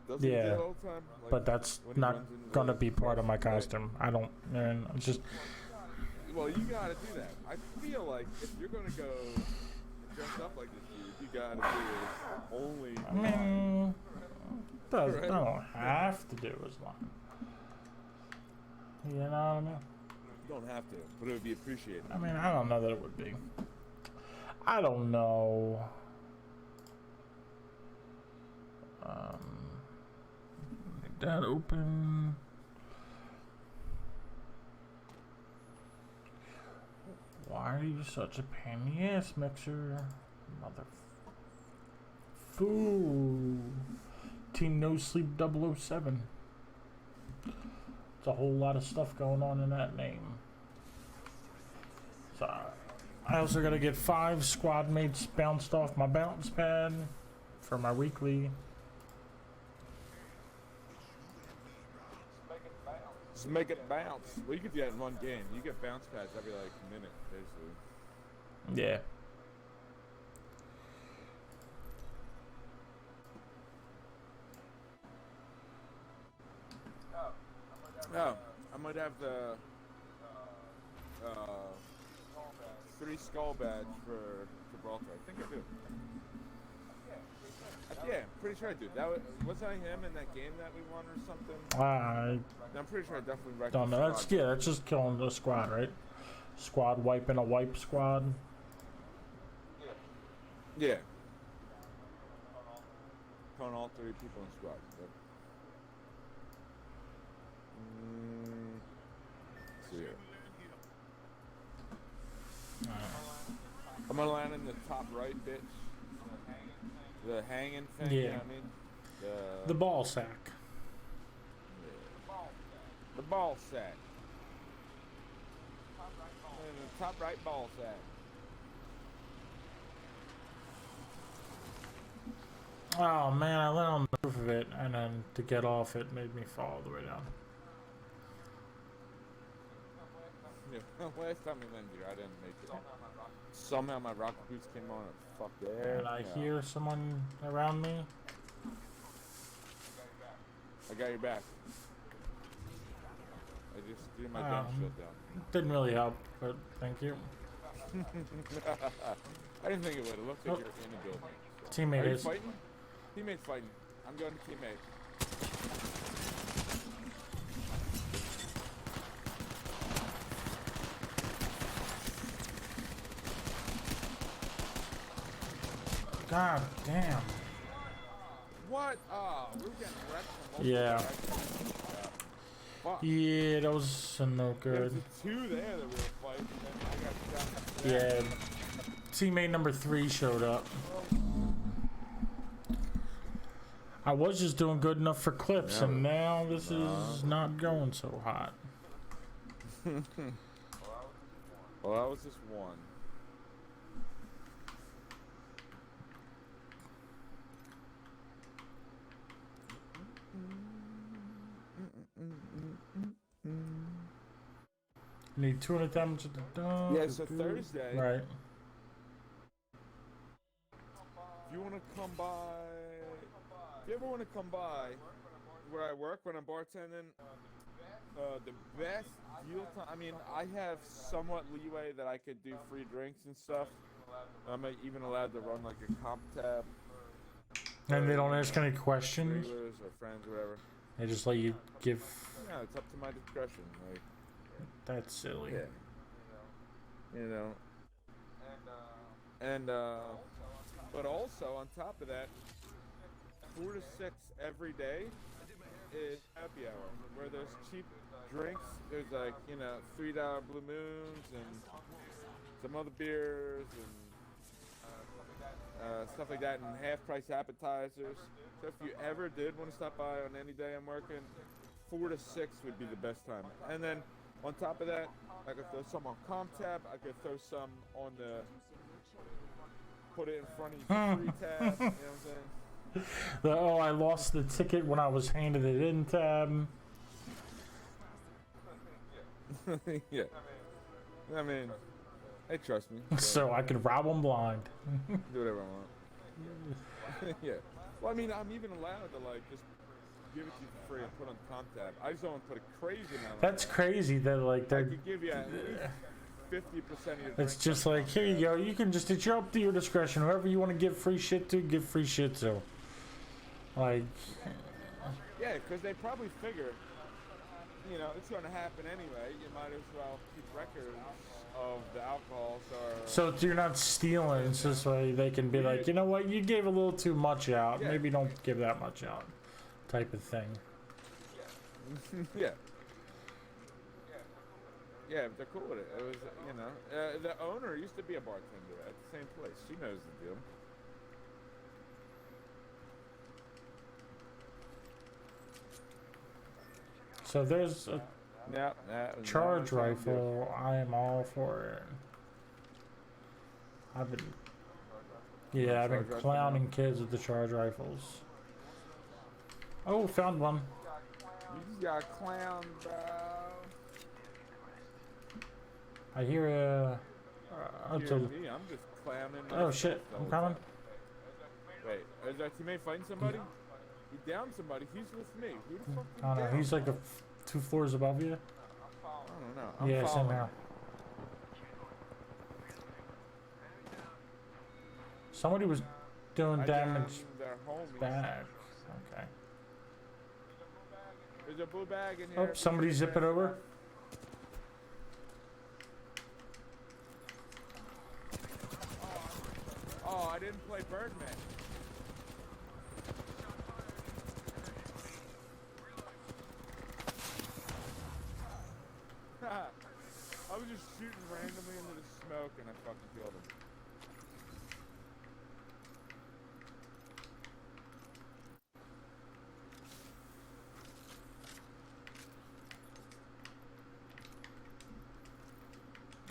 Doesn't he do Yeah, it all the time? Like, but that's when he not runs into gonna the be part of my brush, right? costume. I don't, and it's just Well, you gotta do that. I feel like if you're gonna go dress up like this dude, you gotta do his only I line. mean, I Right? don't have to do as long. You know what I mean? You don't have to, but it would be appreciated. I mean, I don't know that it would be. I don't know. Make that open. Why are you such a pain in the ass, Mixer? Mother. Foo. Team No Sleep 007. It's a whole lot of stuff going on in that name. So, I also gotta get 5 squad mates bounced off my bounce pad for my weekly. Just make it bounce. Well, you could do that in one game. You get bounce pads every like minute, basically. Yeah. Oh, I might have the 3 skull badge for Gibraltar. I think I do. Yeah, I'm pretty sure I do. Was I him in that game that we won or something? I'm pretty sure I definitely wrecked Don't the know. squad. That's just killing the squad, right? Squad wiping a wipe squad. Yeah. Calling all 3 people in the squad. But, let's see here. I'm gonna land in the top right, bitch. The hanging thing. Yeah. You know what I mean? The ball sack. The ball sack. In the top right ball sack. Oh man, I landed on the roof of it, and then to get off it made me fall all the way down. Yeah, last time we landed here, I didn't make it. Somehow my rocket boots came on and fucked it. And I hear someone around me. I got your back. I just did my damn shutdown. Didn't really help, but thank you. I didn't think it would. It looks like you're in the building. So. Teammate Are you is fighting? Teammate's fighting. I'm going to teammate. God damn. What? Oh, we're getting wrecked from Yeah. Fuck. Yeah, that was no good. There's 2 there that we were fighting, and then I got shot. Yeah. Teammate number 3 showed up. I was just doing good enough for clips, and now this is not going so hot. Well, that was just one. Need 200 damage at the dog. Yeah, so Thursday. Right. If you want to come by, if you ever want to come by where I work when I'm bartending, the best deal time. I mean, I have somewhat leeway that I could do free drinks and stuff. I'm even allowed to run like a comp tab. And they don't ask any questions? Regulars or friends or whatever. They just let you give... Yeah, it's up to my discretion. Like, that's silly. Yeah. You know. And but also on top of that, 4 to 6 every day is happy hour, where there's cheap drinks. There's like, you know, $3 Blue Moons and some other beers and stuff like that, and half-price appetizers. So if you ever did want to stop by on any day I'm working, 4 to 6 would be the best time. And then on top of that, I could throw some on ComTab. I could throw some on the put it in front of you for free tab. You know what I'm saying? Oh, I lost the ticket when I was handed it in tab. Yeah. I mean, they trust me. So I could rob them blind. Do whatever I want. Yeah. Well, I mean, I'm even allowed to like just give it to you for free and put on comp tab. I just don't put a crazy amount. That's crazy that like I they're. could give you at least 50% of your. It's drinks just on like comp here you tab. go. You can just it's your up to your discretion. Whoever you want to give free shit to, give free shit to. Like. Yeah, because they probably figure, you know, it's going to happen anyway. You might as well keep records of the alcohol. So you're not stealing. It's just like they can be like, you know what, you gave a little too much out. Yeah. Maybe don't give that much out, type of thing. Yeah. Yeah, but they're cool with it. It was, you know, the owner used to be a bartender at the same place. She knows the deal. So there's a Yeah, charge rifle. I am all for it. I've been clowning kids with the charge rifles. Oh, found one. You just got clown, bro. I hear a. Hear me, I'm just clowning. Oh shit! I'm coming. Wait, is our teammate fighting somebody? He downed somebody. He's with me. Who the fuck? I don't know. He's like 2 floors above you. I don't know. Yeah, same here. Somebody was doing damage Their homies. back. Okay. There's a blue bag in here. Oh, somebody zip it over. Oh, I didn't play Birdman. I was just shooting randomly into the smoke and I fucking killed him.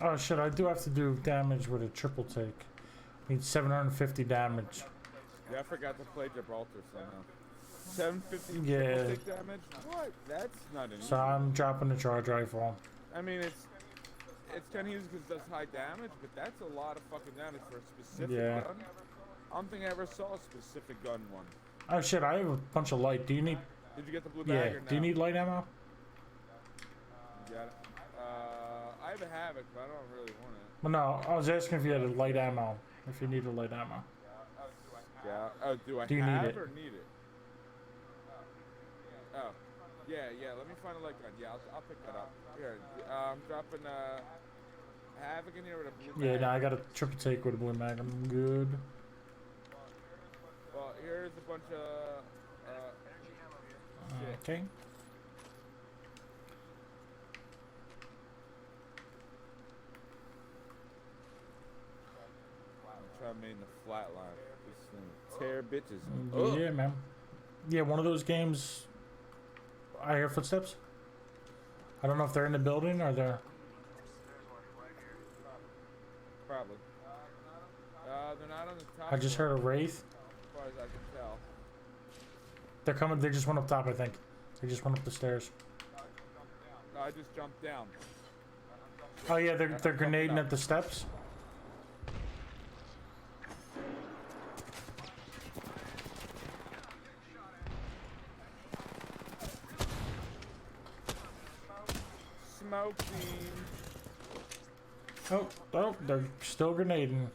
Oh shit! I do have to do damage with a triple take. Need 750 damage. Yeah, I forgot to play Gibraltar somehow. 750 Yeah. take damage? What? That's not an So easy. I'm dropping the charge rifle. I mean, it's kind of easy because it does high damage, but that's a lot of fucking damage for a specific gun. I don't think I ever saw a specific gun one. Oh shit! I have a bunch of light. Do you need? Did you get the blue Yeah. bag or no? Do you need light ammo? You got it. I have a Havoc, but I don't really want it. Well, no. I was asking if you had a light ammo. If you needed light ammo. Yeah. Oh, do I Do you have need it? or need it? Oh. Yeah. Let me find a light gun. Yeah, I'll pick that up. Here, I'm dropping Havoc in here with a blue Yeah. bag. No, I got a triple take with a blue mag. I'm good. Well, here's a bunch of shit. Okay. I'm trying to make the flat line. This thing tear bitches. Yeah, man. Yeah, one of those games. I hear footsteps. I don't know if they're in the building or they're. Probably. They're not on the top. I just heard a wraith. As far as I can tell. They're coming. They just went up top, I think. They just went up the stairs. No, I just jumped down. Oh yeah, they're grenading at the steps. Smoking. Oh, they're still grenading.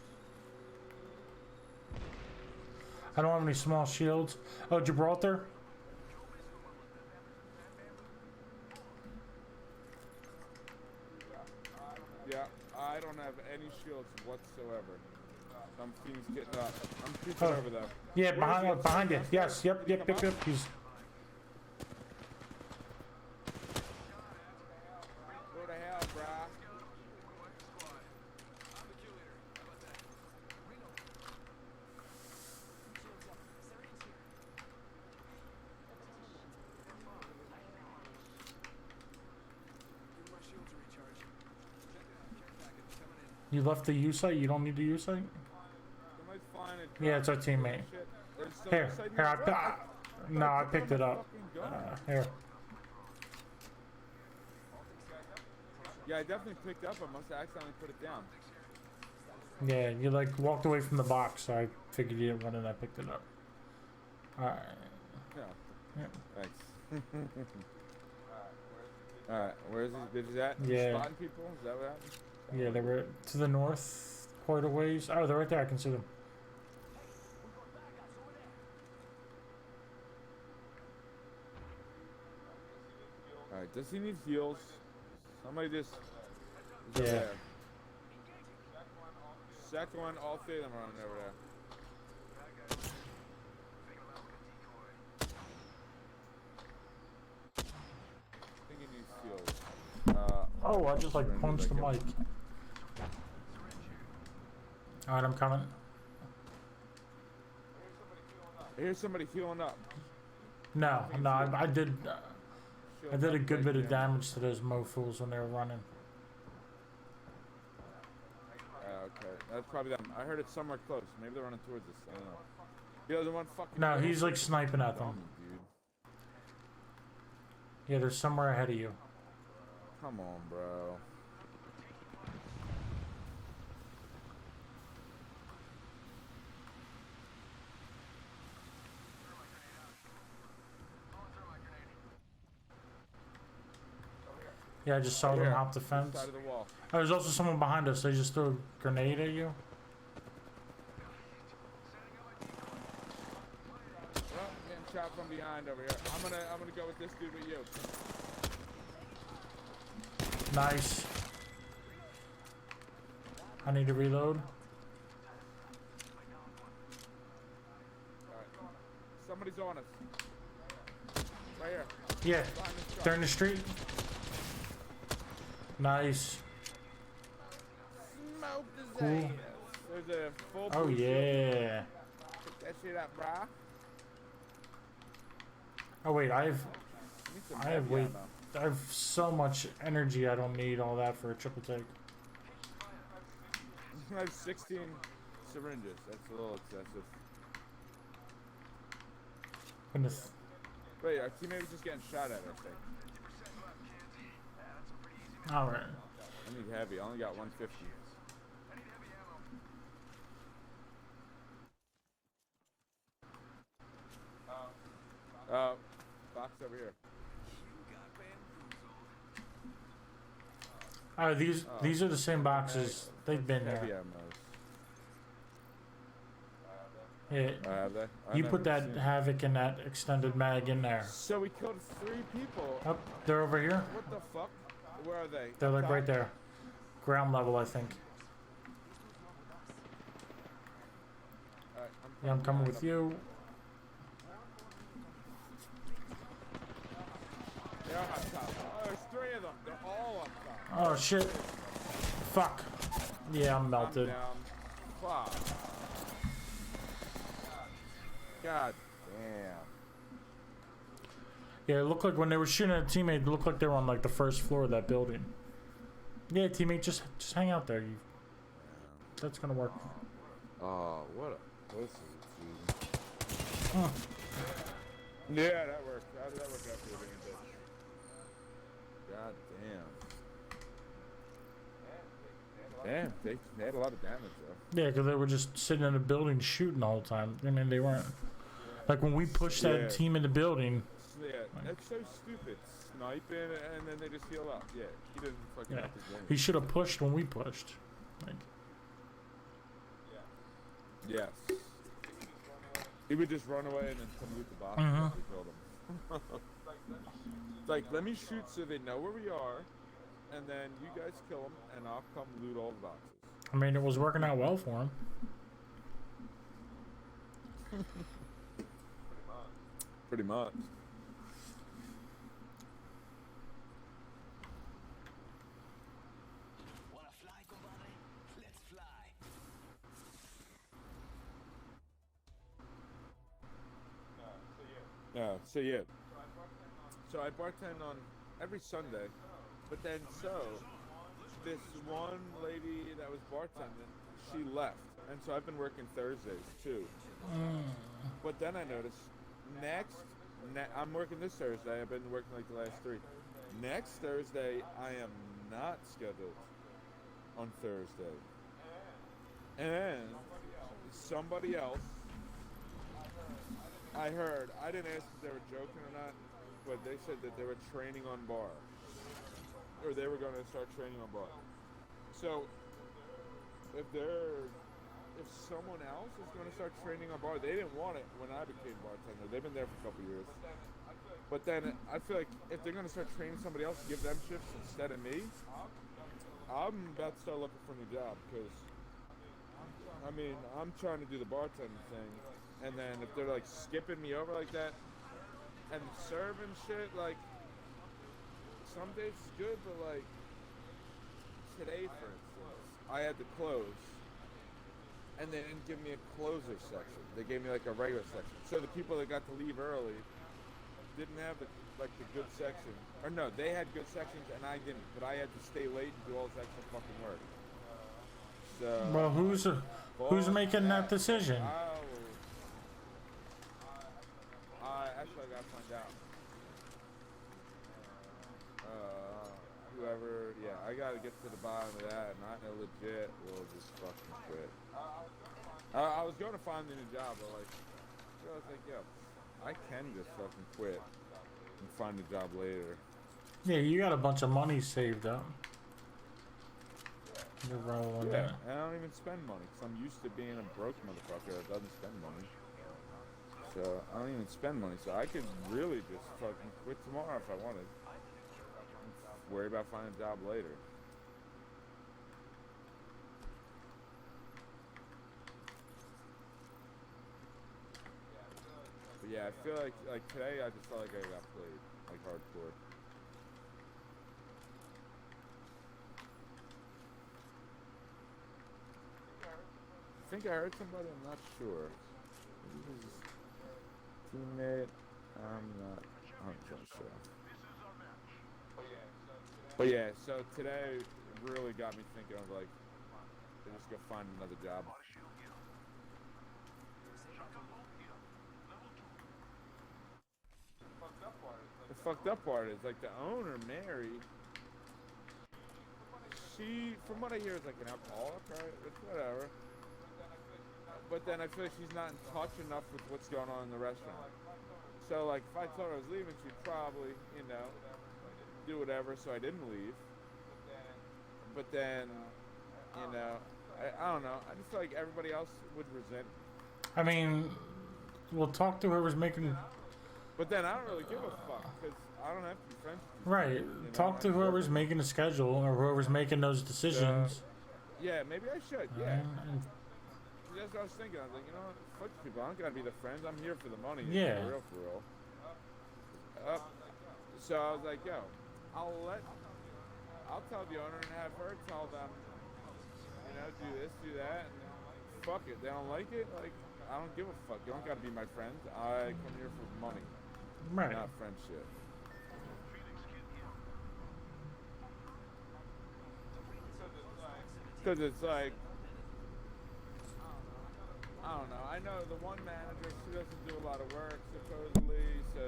I don't have any small shields. Oh, Gibraltar. Yeah, I don't have any shields whatsoever. Some fiend's getting up. I'm creeping over them. Yeah, behind you. Yes, yep. He's. Where the hell, brah? You left the U site. You don't need the U site. Somebody's flying a Yeah, it's our drone. teammate. Shit. There's some Here, beside me. here. What? No, I picked it up. Fucking gun. Here. Yeah, I definitely picked up. I must have accidentally put it down. Yeah, you like walked away from the box, so I figured you didn't want it. I picked it up. Alright. Yeah. Yeah. Thanks. Alright, where's he at? Yeah. Spotting people? Is that what happened? Yeah, they were to the north quite a ways. Oh, they're right there. I can see them. Alright, does he need heals? Somebody just... Yeah. There. Second one, all three of them are running over there. I think he needs heals. Oh, I just like punched the mic. Alright, I'm coming. I hear somebody healing up. No, I did a good bit of damage to those mofos when they were running. Okay, that's probably them. I heard it somewhere close. Maybe they're running towards us. I don't know. He doesn't want fucking... No, he's like sniping at them. Dude. Yeah, they're somewhere ahead of you. Come on, bro. Yeah, I just saw them hop the fence. Side of the wall. Oh, there's also someone behind us. They just threw a grenade at you. Well, I'm getting shot from behind over here. I'm gonna go with this dude with you. Nice. I need to reload. Alright. Somebody's on us. Right here. Yeah, they're in the street. Nice. Smoke his Cool. ass. There's a full Oh boost. yeah. Pick that shit up, brah. Oh wait, I Need some have heavy way, ammo. I have so much energy. I don't need all that for a triple take. I have 16 syringes. That's a little excessive. Goodness. Wait, our teammate was just getting shot at, I think. All right. I need heavy. I only got 150. Box over here. Oh, these are the same boxes. They've been Heavy there. ammo. Yeah. Have they? You put that Havoc and that extended mag in there. So we killed 3 people. Oh, they're over here. What the fuck? Where are they? They're like Top? right there. Ground level, I think. Alright, Yeah, I'm coming with you. They're up top. Oh, there's 3 of them. They're all up top. Oh shit. Fuck. Yeah, I'm melted. I'm down. Fuck. God damn. Yeah, it looked like when they were shooting at a teammate, it looked like they were on like the first floor of that building. Yeah, teammate, just hang out there. That's gonna work. Oh, what a pussy, dude. Huh. Yeah, that worked. How did that work out for you being a bitch? God damn. Damn, they had a lot of damage though. Yeah, because they were just sitting in the building shooting the whole time. I mean, they weren't. Like when we pushed that team in the building. Yeah, that's so stupid. Sniping and then they just heal up. Yeah, he didn't fucking Yeah. up his game. He should have pushed when we pushed. Like, Yes. He would just run away and then come loot the box Mhm. if we killed him. Like, let me shoot so they know where we are, and then you guys kill them, and I'll come loot all the boxes. I mean, it was working out well for him. Pretty much. Wanna fly, compadre? Let's fly. Yeah, so yeah. So I bartend on every Sunday, but then this one lady that was bartending, she left. And so I've been working Thursdays too. But then I noticed I'm working this Thursday. I've been working like the last 3. Next Thursday, I am not scheduled on Thursday. And somebody else I heard. I didn't ask if they were joking or not, but they said that they were training on bar, or they were going to start training on bar. So if someone else is going to start training on bar, they didn't want it when I became bartender. They've been there for a couple years. But then I feel like if they're going to start training somebody else, give them shifts instead of me, I'm about to start looking for a new job because, I mean, I'm trying to do the bartending thing. And then if they're like skipping me over like that and serving shit, like some days it's good, but like today, for instance, I had to close and they didn't give me a closer section. They gave me like a regular section. So the people that got to leave early didn't have the good section. Or no, they had good sections and I didn't, but I had to stay late and do all this extra fucking work. So Well, who's making that decision? Actually, I gotta find out. Whoever, yeah, I gotta get to the bottom of that, and I know legit will just fucking quit. I was going to find a new job, but like, I was like, yo, I can just fucking quit and find a job later. Yeah, you got a bunch of money saved up. You're rolling Yeah, that. and I don't even spend money, because I'm used to being a broke motherfucker that doesn't spend money. So I don't even spend money, so I could really just fucking quit tomorrow if I wanted. Worry about finding a job later. But yeah, I feel like today I just felt like I got played, like hardcore. I think I heard somebody, I'm not sure. Teammate, I'm not 100% sure. But yeah, so today really got me thinking of like, just go find another job. The fucked up part is like the owner, Mary, she, from what I hear, is like an alcoholic, right? It's whatever. But then I feel like she's not in touch enough with what's going on in the restaurant. So like if I told her I was leaving, she'd probably, you know, do whatever so I didn't leave. But then, you know, I don't know. I just feel like everybody else would resent me. I mean, we'll talk to whoever's making. But then I don't really give a fuck because I don't have to be friends with these Right. people, you know? Talk to whoever's making the schedule or whoever's making those decisions. Yeah, maybe I should. Yeah. And That's what I was thinking. I was like, you know what? Fuck these people. I don't gotta be their friends. I'm here for the money. Yeah. For real, for real. So I was like, yo, I'll tell the owner and have her tell them, you know, do this, do that, and fuck it. They don't like it. Like, I don't give a fuck. You don't gotta be my friend. I come here for money, right. not friendship. Because it's like, I don't know. I know the one manager, she doesn't do a lot of work, supposedly, so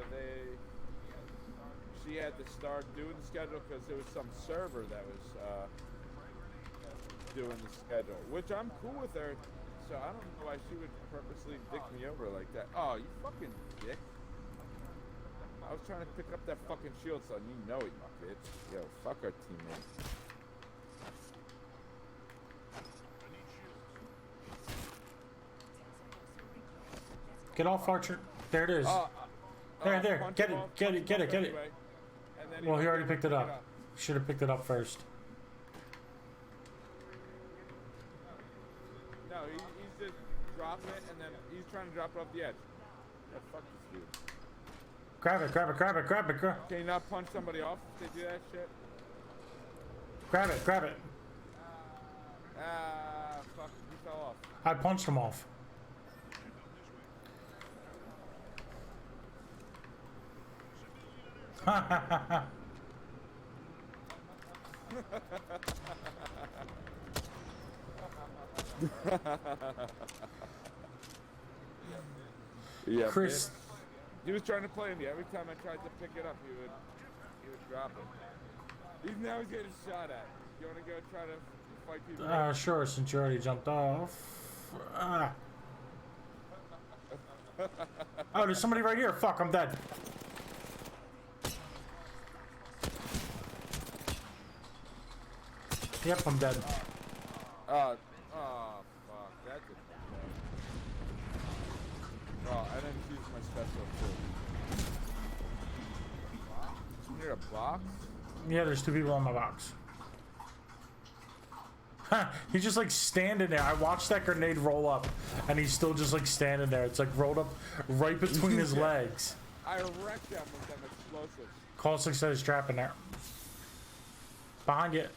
she had to start doing the schedule because there was some server that was doing the schedule, which I'm cool with her, so I don't know why she would purposely dick me over like that. Oh, you fucking dick. I was trying to pick up that fucking shield, son. You know it, my bitch. Yo, fuck our teammate. Get off, Archer. There it is. There. Punch Get him it. off, Get punch it. him Get it. off Get it. anyway, and then Well, he won't already be able picked to it up. Should have picked it up first. No, he's just dropping it, and then he's trying to drop it off the edge. Yeah, fuck this dude. Grab it. Grab it. Grab it. Grab it. Can you not punch somebody off if they do that shit? Grab it. Grab it. Ah, fuck, he fell off. I punched him off. Yeah, Chris. bitch. He was trying to play me. Every time I tried to pick it up, he would drop it. He's getting shot at. You want to go try to fight people? Sure, since you already jumped off. Oh, there's somebody right here. Fuck, I'm dead. Yep, I'm dead. Oh, fuck. That didn't work. Oh, I didn't use my special too. Near a box? Yeah, there's 2 people on my box. He's just like standing there. I watched that grenade roll up, and he's still just like standing there. It's like rolled up right between his legs. I wrecked them with them explosives. Call 6 says trap in there. Behind you.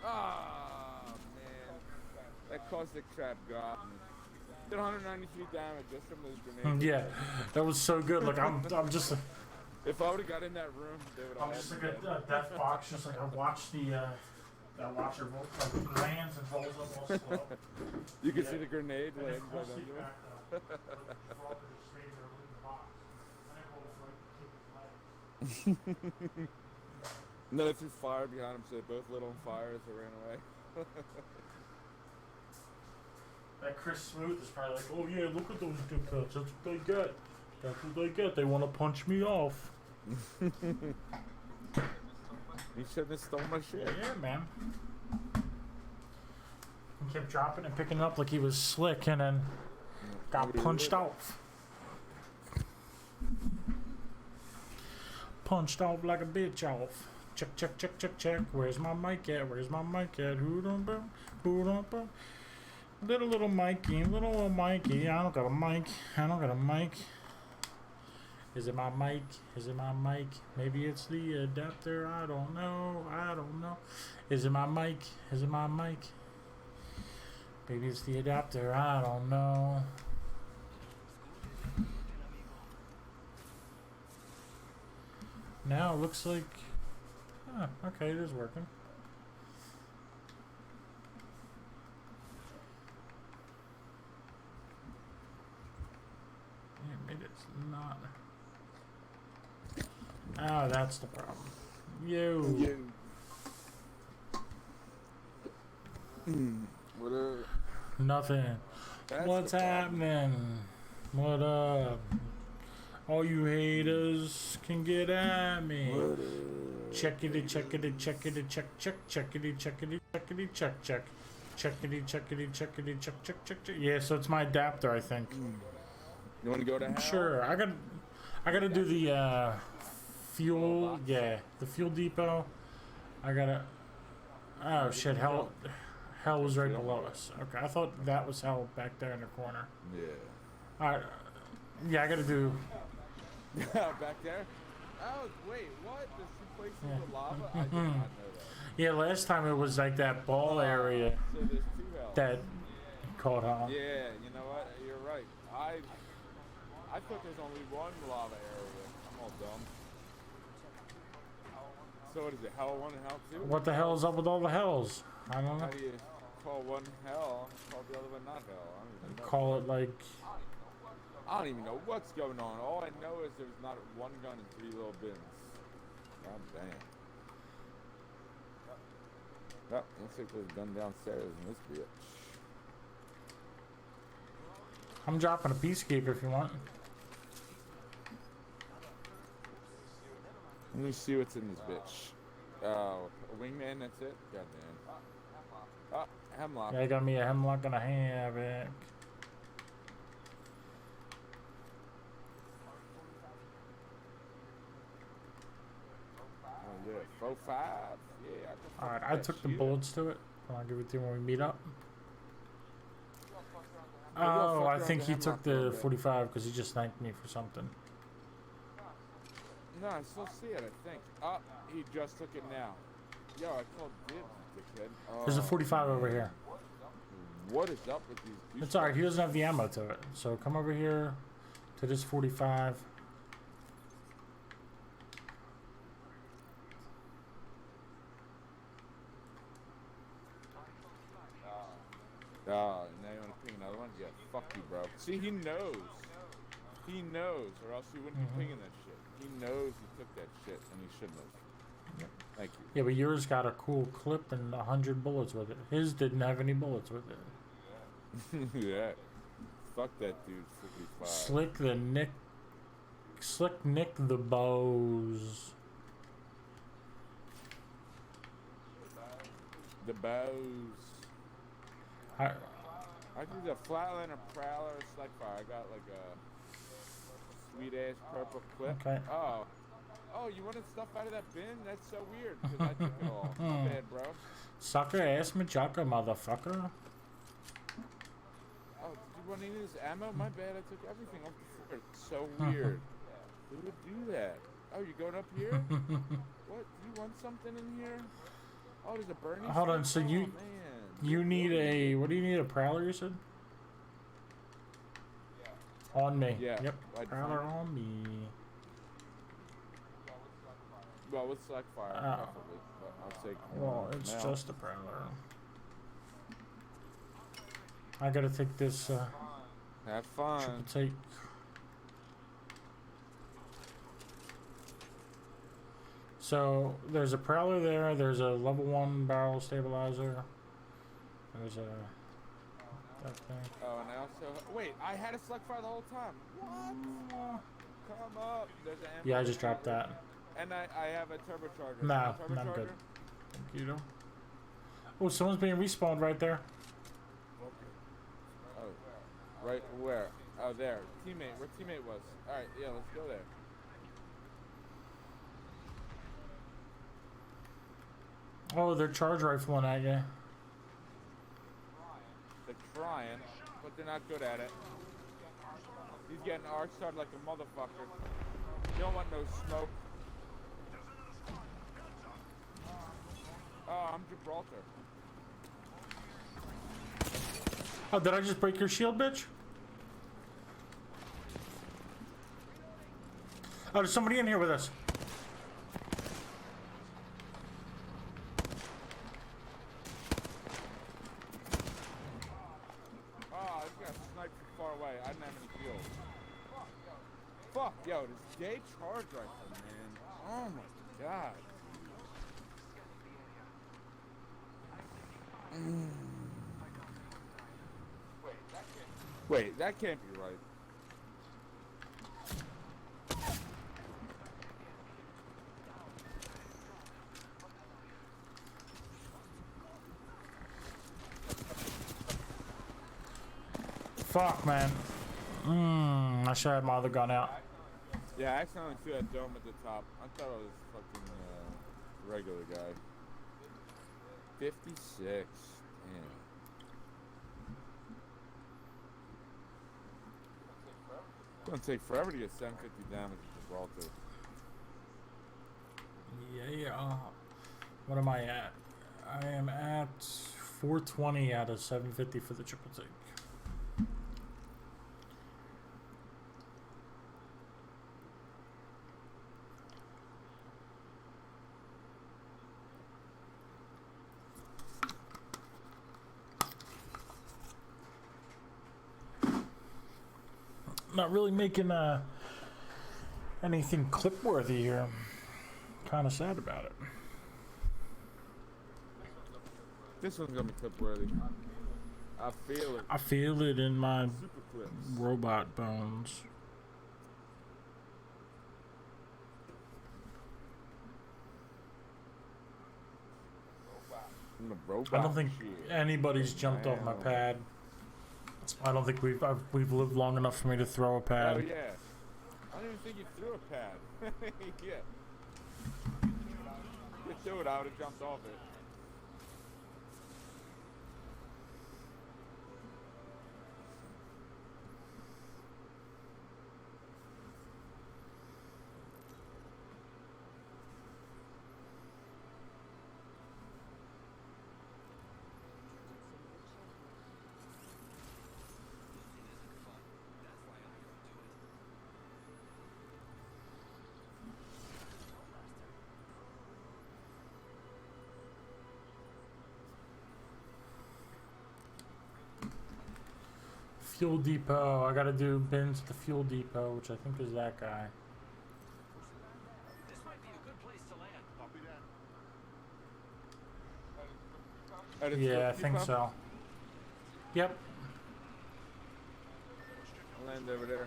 Ah, man. That caustic trap got me. Did 193 damage just from those grenades. Yeah, that was so good. Like I'm just. If I would have got in that room, they would have. I'm just like a death box. Just like I watch the. I watch her like lands and rolls up all slow. You can see the grenade And land it's right mostly under back, it. And then I threw fire behind them, so they both lit on fire as they ran away. That Chris Smooth is probably like, oh yeah, look at those dickheads. That's what they get. That's what they get. They want to punch me off. You shouldn't have stolen my shit. Yeah, man. He kept dropping and picking it up like he was slick, and then got punched off. Punched off like a bitch off. Check, check, check, check, check. Where's my mic at? Where's my mic at? Who don't boom? Who don't boom? Little Mikey, little old Mikey. I don't got a mic. I don't got a mic. Is it my mic? Is it my mic? Maybe it's the adapter. I don't know. I don't know. Is it my mic? Is it my mic? Maybe it's the adapter. I don't know. Now it looks like. Okay, it is working. Maybe it's not. Oh, that's the problem. You. What up? Nothing. That's What's the problem. happening? What up? All you haters can get at me. What up? Checkity, checkity, checkity, check, check, checkity, checkity, checkity, check, check. Checkity, checkity, checkity, check, check, check, check. Yeah, so it's my adapter, I think. You want to go to hell? Sure, I gotta do the fuel. Yeah, the fuel depot. I gotta. Oh shit! Hell was right below us. Okay, I thought that was hell back there in the corner. Yeah. All right. Yeah, I gotta do. Back there? Oh, wait, what? There's 2 places with lava? I did not know that. Yeah, last time it was like that ball area So there's 2 hells. that caught on. Yeah, you know what? You're right. I thought there's only 1 lava area. I'm all dumb. So what is it? Hell 1 and hell 2? What the hell is up with all the hells? I don't know. How do you call one hell and call the other one not hell? I don't even know. Call it like. I don't even know what's going on. All I know is there's not 1 gun and 3 little bins. God damn. Yep, looks like there's a gun downstairs in this bitch. I'm dropping a peacekeeper if you want. Let me see what's in this bitch. Oh, a wingman, that's it? God damn. Oh, hemlock. Yeah, I got me a hemlock and a havoc. Oh, yeah. 4-5. Yeah, I Alright, I took the bullets to it. I'll give it to you when we meet up. Oh, I think he took the 45 because he just thanked me for something. No, I still see it, I think. Oh, he just took it now. Yo, I called dibs, dickhead. There's a 45 over here. What is up with these It's alright, he doesn't have the ammo to it. So come over here to this 45. Oh, now you want to ping another one? Yeah, fuck you, bro. See, he knows. He knows, or else he wouldn't be pinging that shit. He knows he took that shit, and he shouldn't have. Yep. Thank you. Yeah, but yours got a cool clip and 100 bullets with it. His didn't have any bullets with it. Yeah. Fuck that dude. 55. Slick Nick the Bows. The bows. I, I do the Flatliner Prowler Select Fire. I got like a sweet ass purple clip. Okay. Oh, you wanted stuff out of that bin? That's so weird. Cause I took it all. My bad, bro. Sucker ass machaca, motherfucker. Oh, did you want any of this ammo? My bad. I took everything off the floor. It's so weird. Who would do that? Oh, you going up here? What? Do you want something in here? Oh, there's a burning. Hold on. So stick? you Oh, man. you need a what do you need? A prowler? You said. On me. Yeah. Yep. I'd Prowler find it. on me. Well, with Select Fire, preferably. But I'll take. Well, it's now. just a prowler. I gotta take this Have fun. triple take. So there's a prowler there. There's a level 1 barrel stabilizer. There's a that thing. Oh, and I also wait. I had a Select Fire the whole time. What? Come up. There's an ammo Yeah, I just dropped charger. that. And I have a turbocharger. Nah, Turbocharger? I'm good. Thank you. Though. Oh, someone's being respawned right there. Oh, right where? Oh, there. Teammate. Where teammate was. All right. Yeah, let's go there. Oh, they're charge rifling at you. They're trying, but they're not good at it. He's getting arc started like a motherfucker. You don't want no smoke. Oh, I'm Gibraltar. Oh, did I just break your shield, bitch? Oh, there's somebody in here with us. Oh, this got sniped from far away. I didn't have any kills. Fuck, yo, this gay charge rifle, man. Oh my god. Wait, that can't be right. Fuck, man. I should have my other gun out. Yeah, I accidentally threw that dome at the top. I thought it was fucking regular guy. 56. Damn. It's gonna take forever to get 750 damage with Gibraltar. Yeah. What am I at? I am at 420 out of 750 for the triple take. Not really making anything clip worthy here. Kind of sad about it. This one's gonna be clip worthy. I feel it. I feel it in my Super clips. robot bones. I'm a robot. I don't think shit. anybody's jumped off my Damn. pad. I don't think we've lived long enough for me to throw a Oh pad. yeah. I don't even think you threw a pad. Yeah. You threw it, I would have jumped off it. Fuel depot. I gotta do bins at the fuel depot, which I think is that guy. This might be a good place to land. Copy that. Oh, did Yeah, I Phil think keep up? so. Yep. land over there.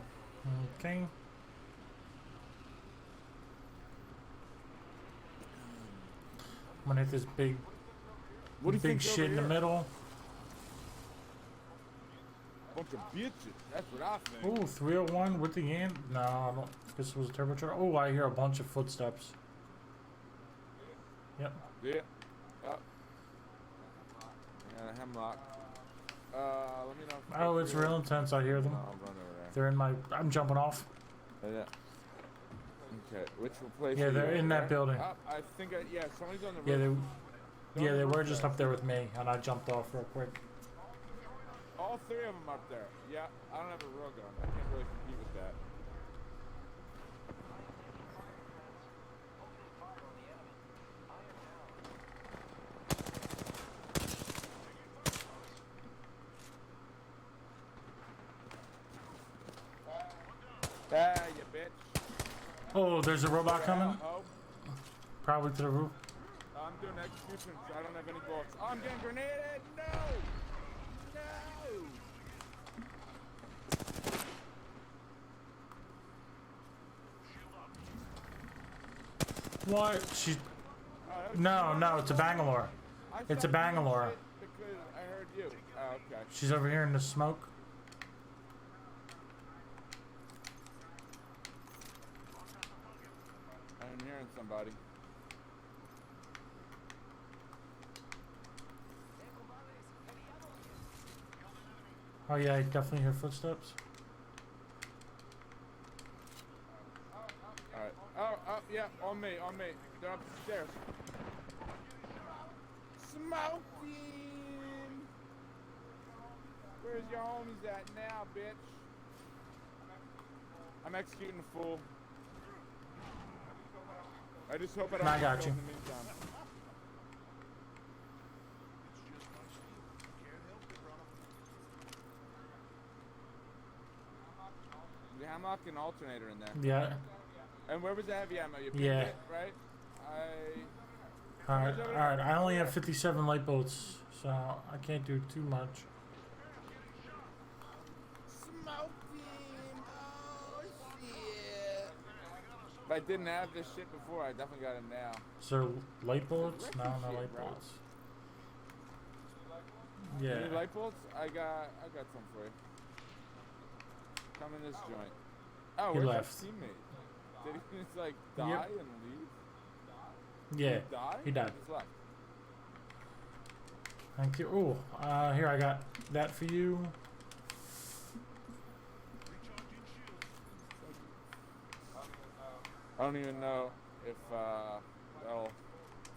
Okay. I'm gonna hit this big, What do you big think's shit over in the here? middle. Bunch of bitches. That's what I think. Ooh, 301 with the end. No, I don't. This was a turbocharger. Oh, I hear a bunch of footsteps. Yep. Yeah. Oh. And a hemlock. Let me know. If Oh, it's real intense. I hear them. No, I'll run over there. They're in my. I'm jumping off. Yeah. Okay, which place? Yeah, are they're you in at? that building. I think yeah, somebody's on the Yeah, roof. they. Yeah, they were just up there with me, and I jumped off real quick. All three of them up there. Yeah, I don't have a real gun. I can't really compete with that. Ah, you bitch. Oh, there's a robot coming. Oh, Probably to the roof. I'm doing execution, so I don't have any bullets. Oh, I'm getting grenaded. No! No! What? She. Oh, that was No, you. no, it's a Bangalore. I It's a stopped doing Bangalore. shit because I heard you. Oh, okay. She's over here in the smoke. I'm hearing somebody. Oh yeah, I definitely hear footsteps. Alright. Oh, yeah, on me. They're upstairs. Smoking! Where's your homies at now, bitch? I'm executing the fool. I just hope I don't I get got killed you. in the meantime. The hammock and alternator in there. Yeah. And where was the heavy ammo? You picked Yeah. it, right? Alright, alright. I only have 57 light bolts, so I can't do too much. Smoking! Oh, shit! If I didn't have this shit before, I definitely got it now. Is there light bullets? No, Wrecking no shit, light bro. bullets. Any Yeah. light bolts? I got some for you. Come in this joint. Oh, He where's left. your teammate? Did he just like die Yep. and leave? Yeah. He died? he died. Just left. Thank you. Oh, here I got that for you. I don't even know if I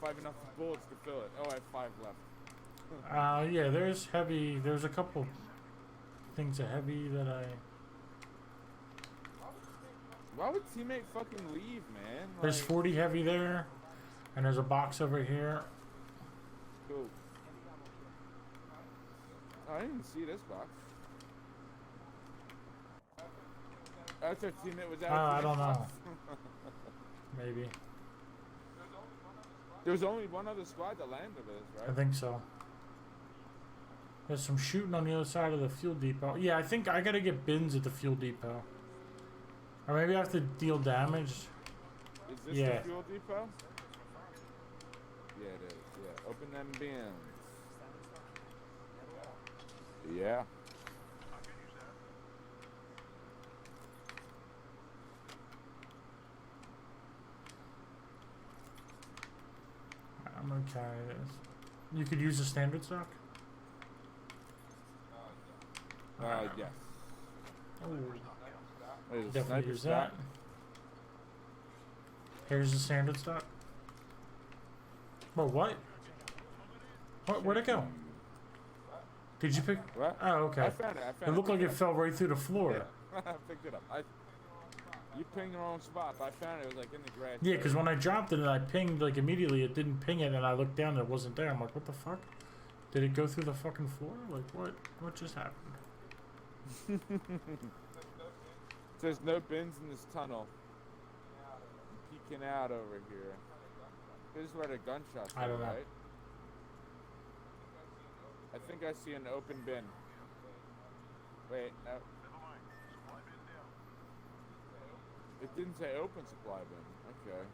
have enough bullets to fill it. Oh, I have 5 left. Yeah, there's heavy. There's a couple things of heavy that I. Why would teammate fucking leave, man? There's Like, 40 heavy there, and there's a box over here. cool. Oh, I didn't even see this box. That's our teammate was out. I don't know. Maybe. There was only one other squad that landed with us, I right? think so. There's some shooting on the other side of the fuel depot. Yeah, I think I gotta get bins at the fuel depot. Or maybe I have to deal damage. Is this Yeah. the fuel depot? Yeah, it is. Yeah. Open them bins. Yeah. I'm gonna carry this. You could use the standard stock? Yes. Oh, There's a definitely sniper use stock. that. Here's the standard stock. Whoa, what? Where'd it go? Did you pick? What? Oh, okay. I found it. I It found looked like it fell right through the floor. Yeah. I picked it up. You pinged the wrong spot, but I found it. It was like in the grass. Yeah, because when I dropped it and I pinged, like immediately, it didn't ping it, and I looked down and it wasn't there. I'm like, what the fuck? Did it go through the fucking floor? Like, what? What just happened? There's no bins in this tunnel. I'm peeking out over here. This is where the gunshots I don't are, know. right? I think I see an open bin. Wait, no. It didn't say open supply bin. Okay.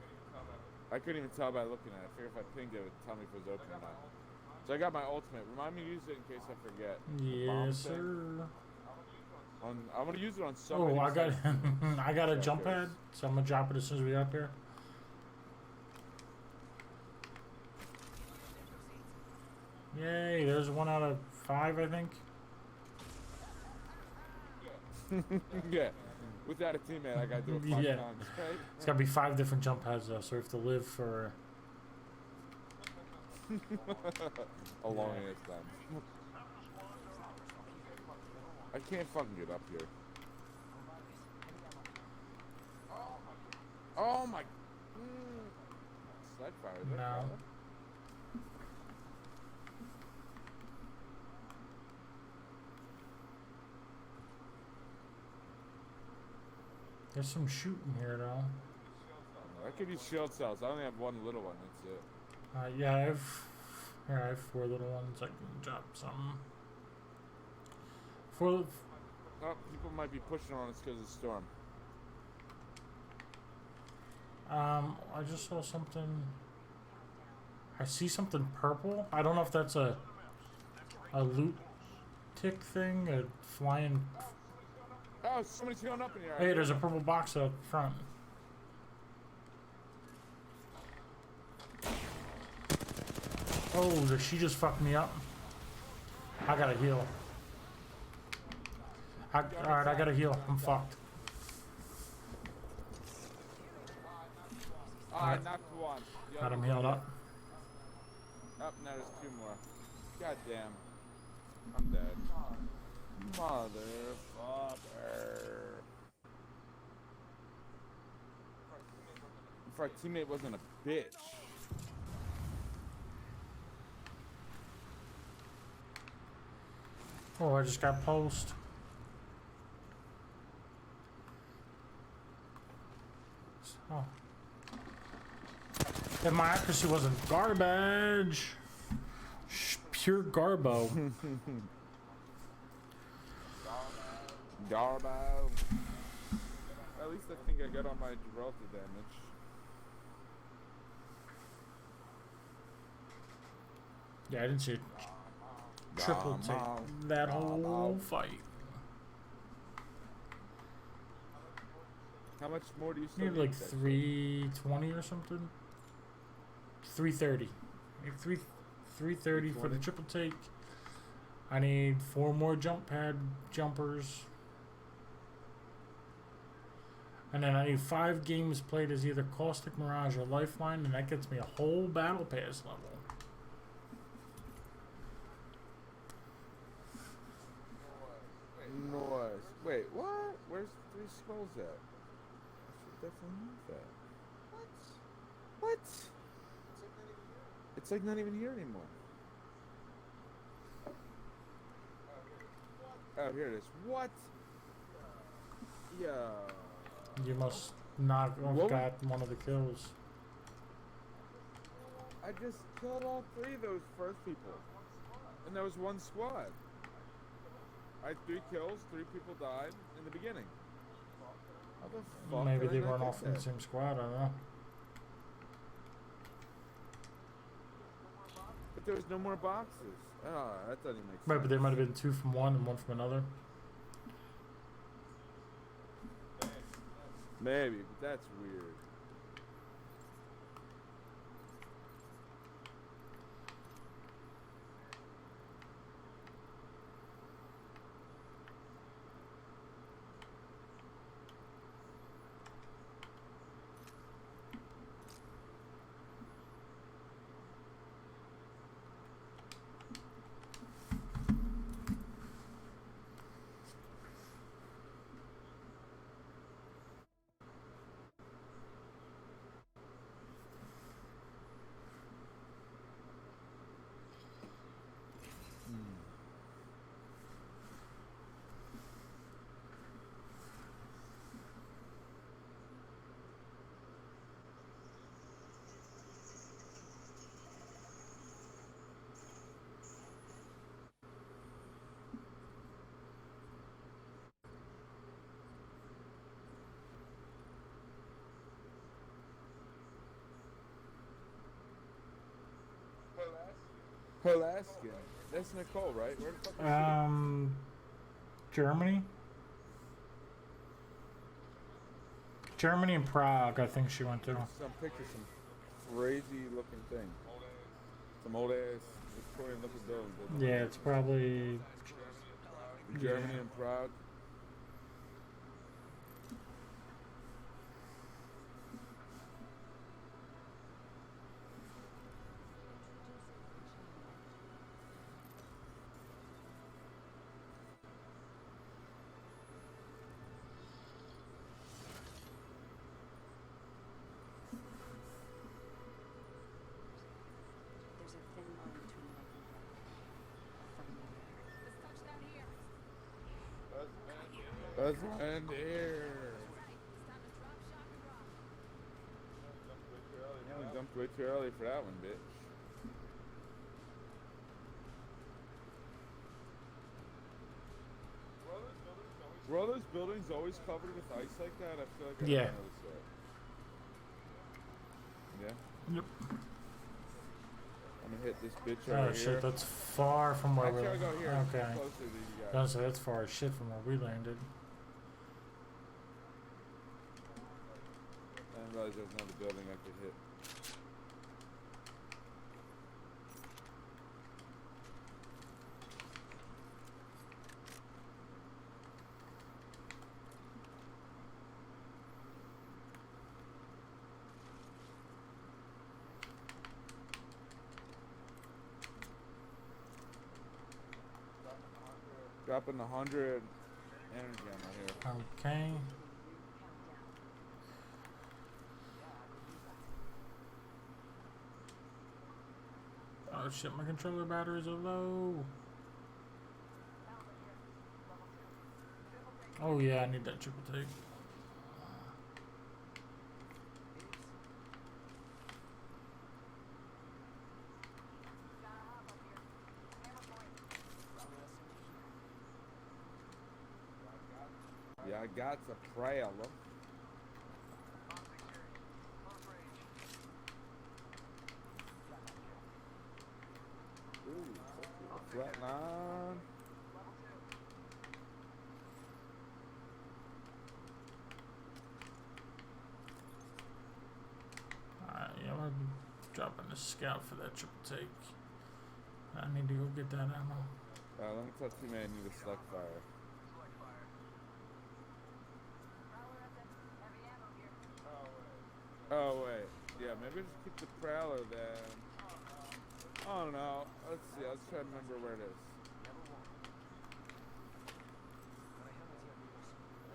I couldn't even tell by looking at it. I figured if I pinged it, it would tell me if it was open or not. So I got my ultimate. Remind me to use it in case I forget. The bomb Yes, thing. sir. I'm gonna use it on somebody. Oh, I got I got a jump Checkers. pad, so I'm gonna drop it as soon as we get up here. Yay, there's 1 out of 5, I think. Yeah. Without a teammate, I gotta do it 5 Yeah. times. Right? It's gotta be 5 different jump pads though, so we have to live for. A long ass time. I can't fucking get up here. Oh my. Slide fire. Is that No. fire? There's some shooting here though. I could use shield cells. I only have one little one. That's it. Yeah, I have 4 little ones. I can drop some. 4. Oh, people might be pushing on us because of the storm. I just saw something. I see something purple. I don't know if that's a loot tick thing, a flying. Oh, somebody's going up in here. Hey, there's a purple box up front. Oh, she just fucked me up. I gotta heal. Alright, I gotta heal. I'm fucked. Oh, I knocked one. The Got other him one. healed up. Up, now there's 2 more. God damn. I'm dead. Motherfucker. If our teammate wasn't a bitch. Oh, I just got post. Oh. If my accuracy wasn't garbage. Pure garbo. Garbo. At least I think I got all my Gibraltar damage. Yeah, I didn't see it. Triple take that whole fight. How much more do you still Need like guys? 320 or something. 330. Like 330 for the 320? triple take. I need 4 more jump pad jumpers. And then I need 5 games played as either Caustic Mirage or Lifeline, and that gets me a whole battle pass level. Noise. Wait, what? Where's 3 skulls at? I should definitely move that. What? What? It's like not even here anymore. Oh, here it is. What? Yeah. You must not have What? got one of the kills. I just killed all 3 of those first people. And there was 1 squad. I had 3 kills, 3 people died in the beginning. How the fuck Maybe did I they not weren't get all from the that? same squad, I don't know. But there was no more boxes. Ah, that doesn't make sense. Right, but there might have been 2 from one and 1 from another. Maybe, but that's weird. Pelaskin. That's Nicole, right? Where the fuck is Germany. Germany and Prague, I think she went to. she? Some picture, some crazy looking thing. Some old ass Victorian looking building. Yeah, it's probably. Germany Yeah. and Prague. There's a thin line between life and death. Find me there. Let's end here. Yeah, we jumped way too early for that one, bitch. Were all those buildings always covered with ice like that? I feel like I Yeah. never noticed that. Yeah? Yep. I'm gonna hit this bitch over Oh here. shit, that's far from where Actually, we. I'll go here. Okay. Closer to you guys. Honestly, that's far as shit from where we landed. I didn't realize there was another building I could hit. Dropping 100 energy ammo here. Okay. Oh shit, my controller batteries are low. Oh yeah, I need that triple take. Yeah, I got the trailer. Ooh, flatline. Alright, yeah, I'm gonna be dropping the scout for that triple take. I need to go get that ammo. Let me touch you, man. Need a select fire. Oh wait, yeah, maybe just keep the prowler then. I don't know. Let's see. Let's try to remember where it is.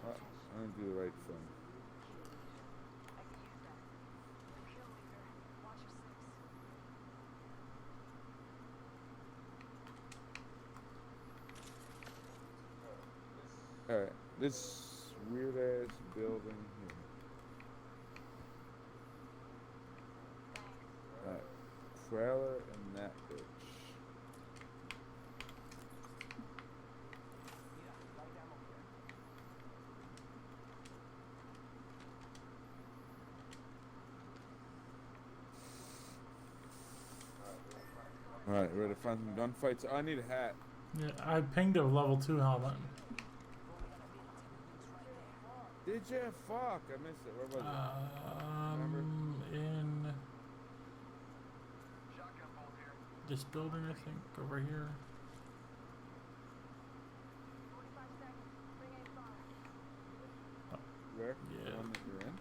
I'm gonna do the right thing. All right, this weird ass building here. All right, trailer and that bitch. All right, ready to find some gunfights. Oh, I need a hat. Yeah, I pinged a level 2 helmet. Did you? Fuck, I missed it. Where was it? In this building, I think, over here. Where? Yeah. The one that you're in?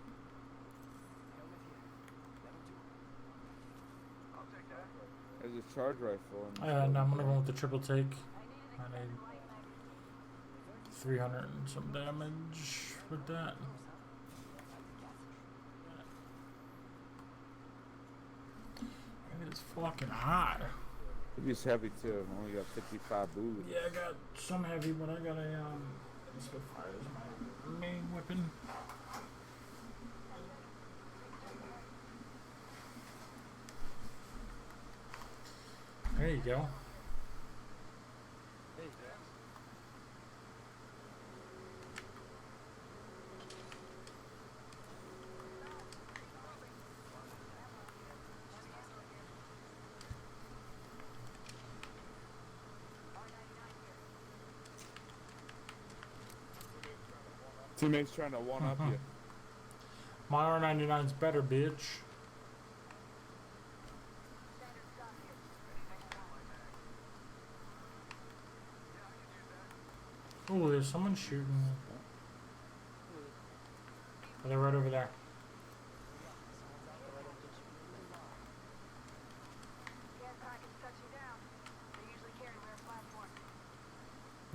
There's a charge rifle. In this And I'm gonna building. go with the triple take. I need 300 and some damage with that. It's fucking hot. He's heavy too. Only got 55 bullets. Yeah, I got some heavy, but I got a Spitfire is my main weapon. There you go. Teammates trying to one up you. My R99's better, bitch. Oh, there's someone shooting. Oh, they're right over there. Someone's out there. I don't think she can really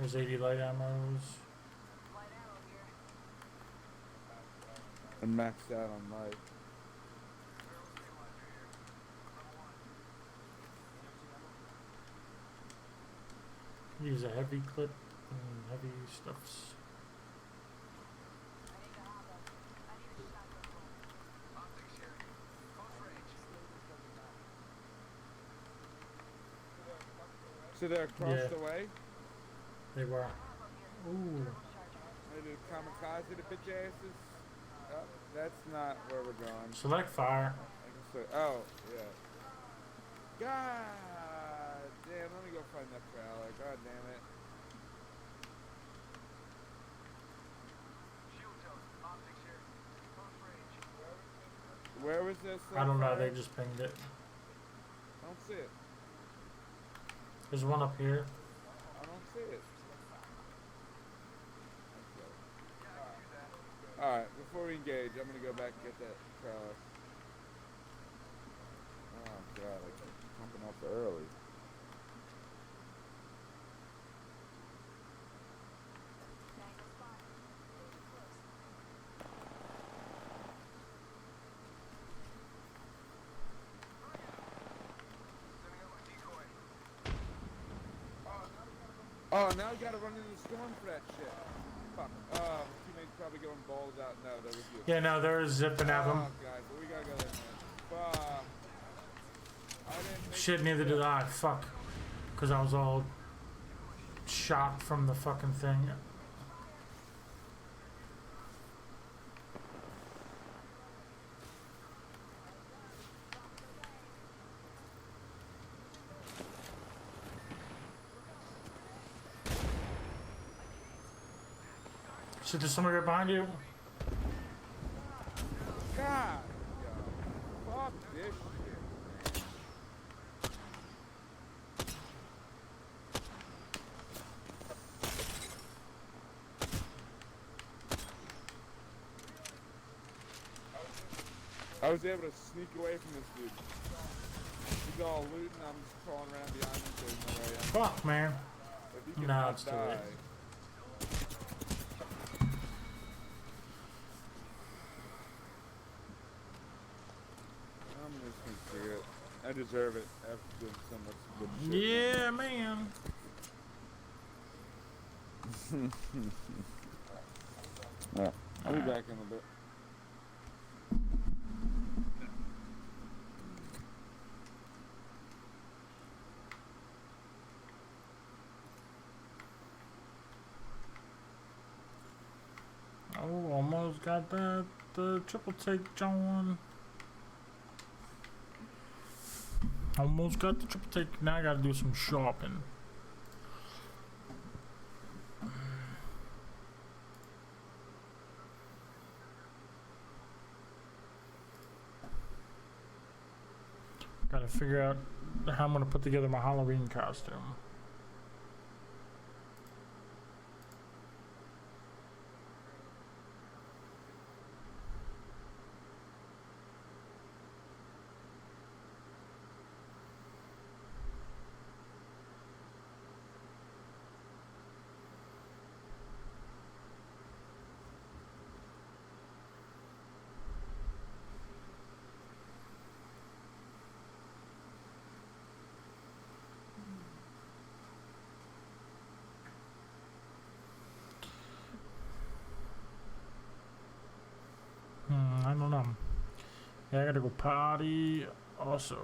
lie. There's 80 light ammos. And maxed out on life. Use a heavy clip and heavy stuffs. So they're across Yeah. the way. They were. Ooh. They do kamikaze the bitch asses. Oh, that's not where we're going. Select fire. Oh, yeah. God damn, let me go find that prowler. God damn it. Where was this? I don't know, fire? they just pinged it. I don't see it. There's one up here. I don't see it. Alright, before we engage, I'm gonna go back and get that prowler. Oh god, I keep pumping up early. Oh, now we gotta run into the storm for that shit. Fuck. Teammates probably going balls out. No, that was you. Yeah, no, they're zipping at them. Oh, guys, we gotta go there, man. Fuck. I didn't make Shit, neither did I. Fuck. Because I was all shot from the fucking thing. Shit, there's somebody right behind you. God. Yo. Fuck this shit. I was able to sneak away from this dude. He's all looting, I'm just crawling around behind him so there's no way in. Fuck, man. If he can No, not it's too die. late. I'm just gonna see it. I deserve it after doing so much good shit. Yeah, man. Yeah. I'll be back in a bit. Oh, almost got that triple take, John. Almost got the triple take. Now I gotta do some shopping. Gotta figure out how I'm gonna put together my Halloween costume. I don't know. Yeah, I gotta go potty also.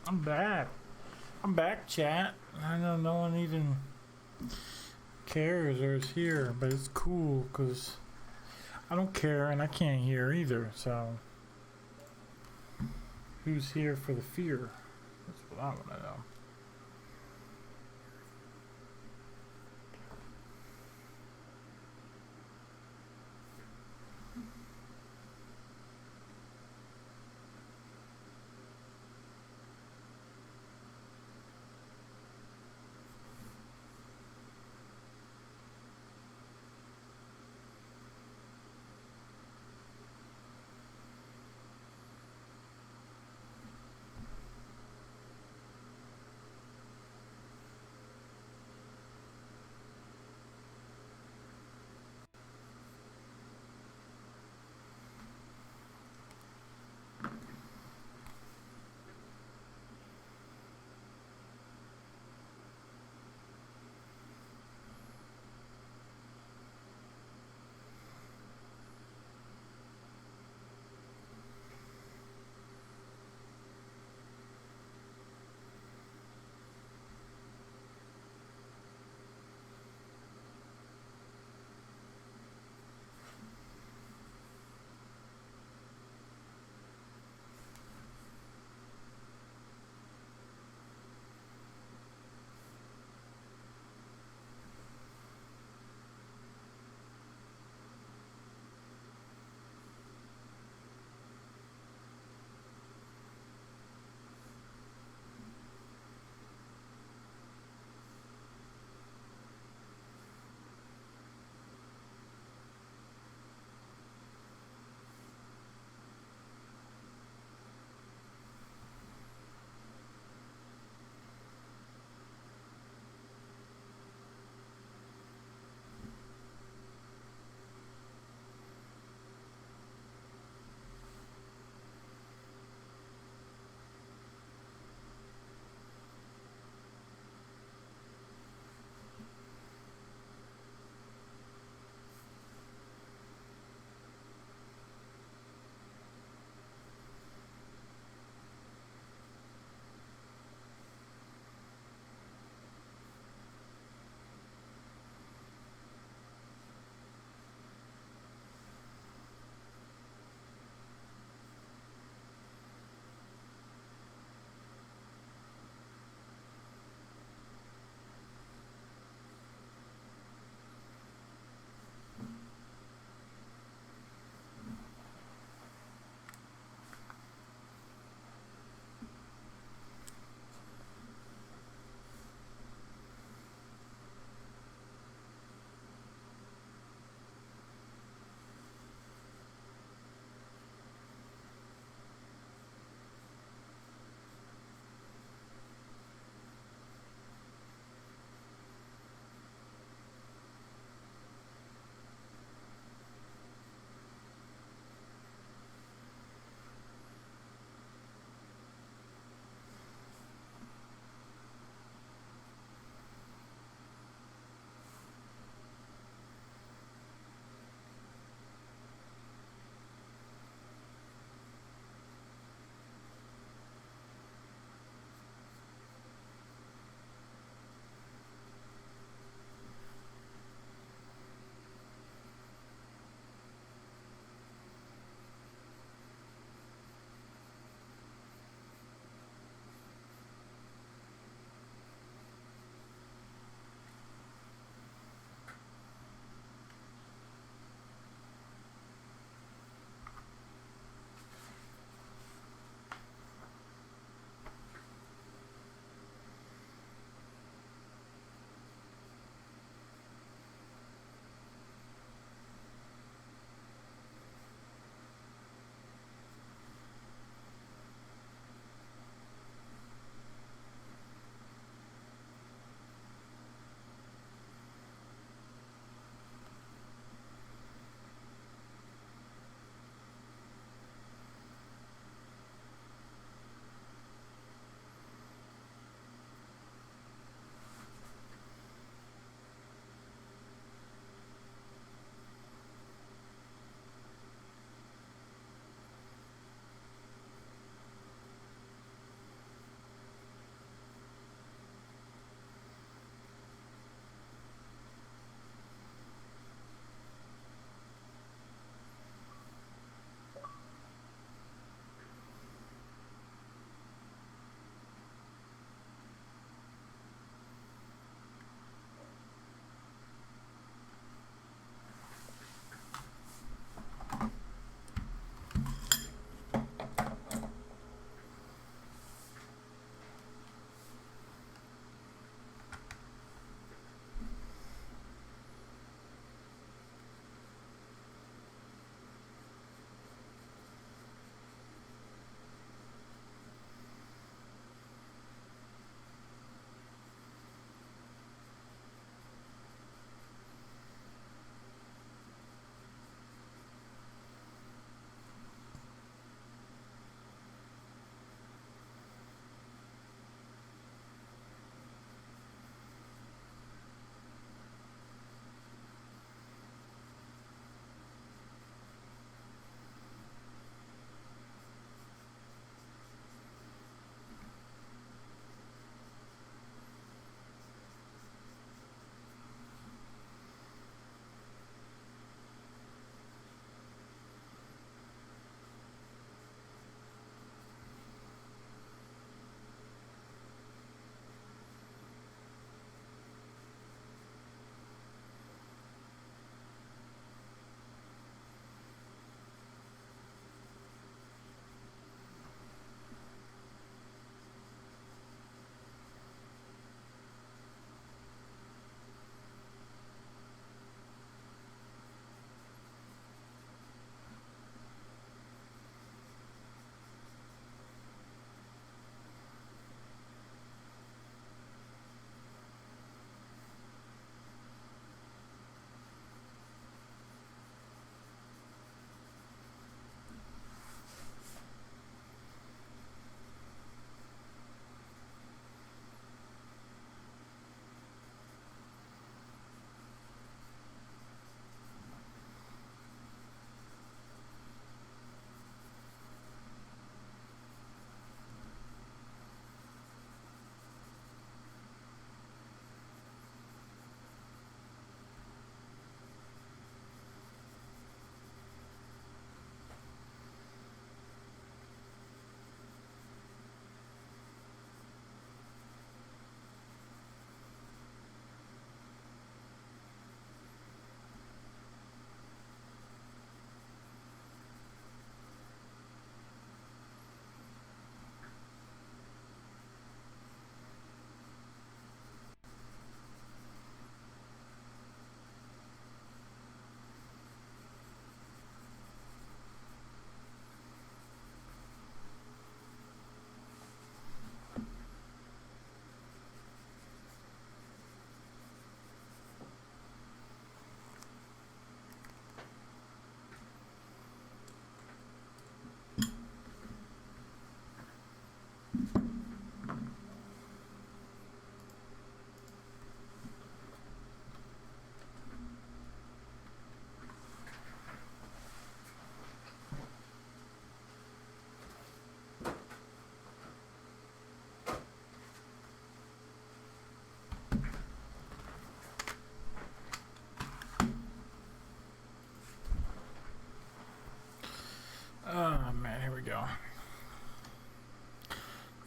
I'm back. I'm back, chat. I know no one even cares or is here, but it's cool because I don't care and I can't hear either. So, who's here for the fear? That's what I want to know.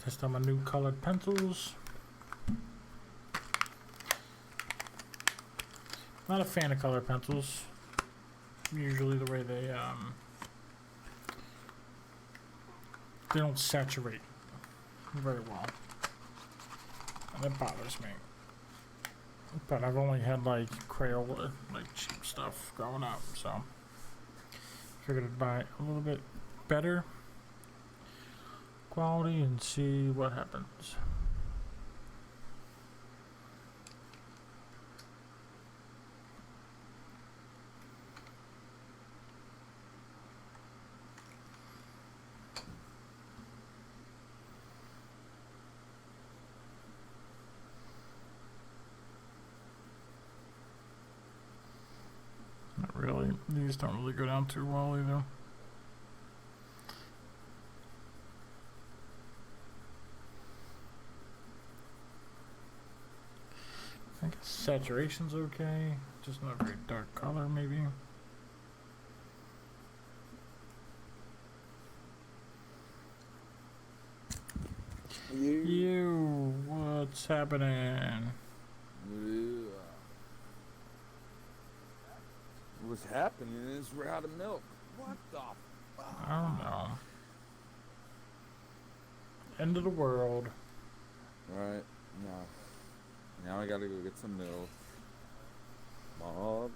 Test out my new colored pencils. Not a fan of colored pencils. Usually the way they don't saturate very well. And it bothers me. But I've only had like Crayola, like cheap stuff growing up, so figured I'd buy a little bit better quality and see what happens. Not really. These don't really go down too well either. I think saturation's okay, just not a very dark color maybe. You, what's happening? What's happening is we're out of milk. What the fuck? I don't know. End of the world. Alright, no. Now I gotta go get some milk. Motherfucker.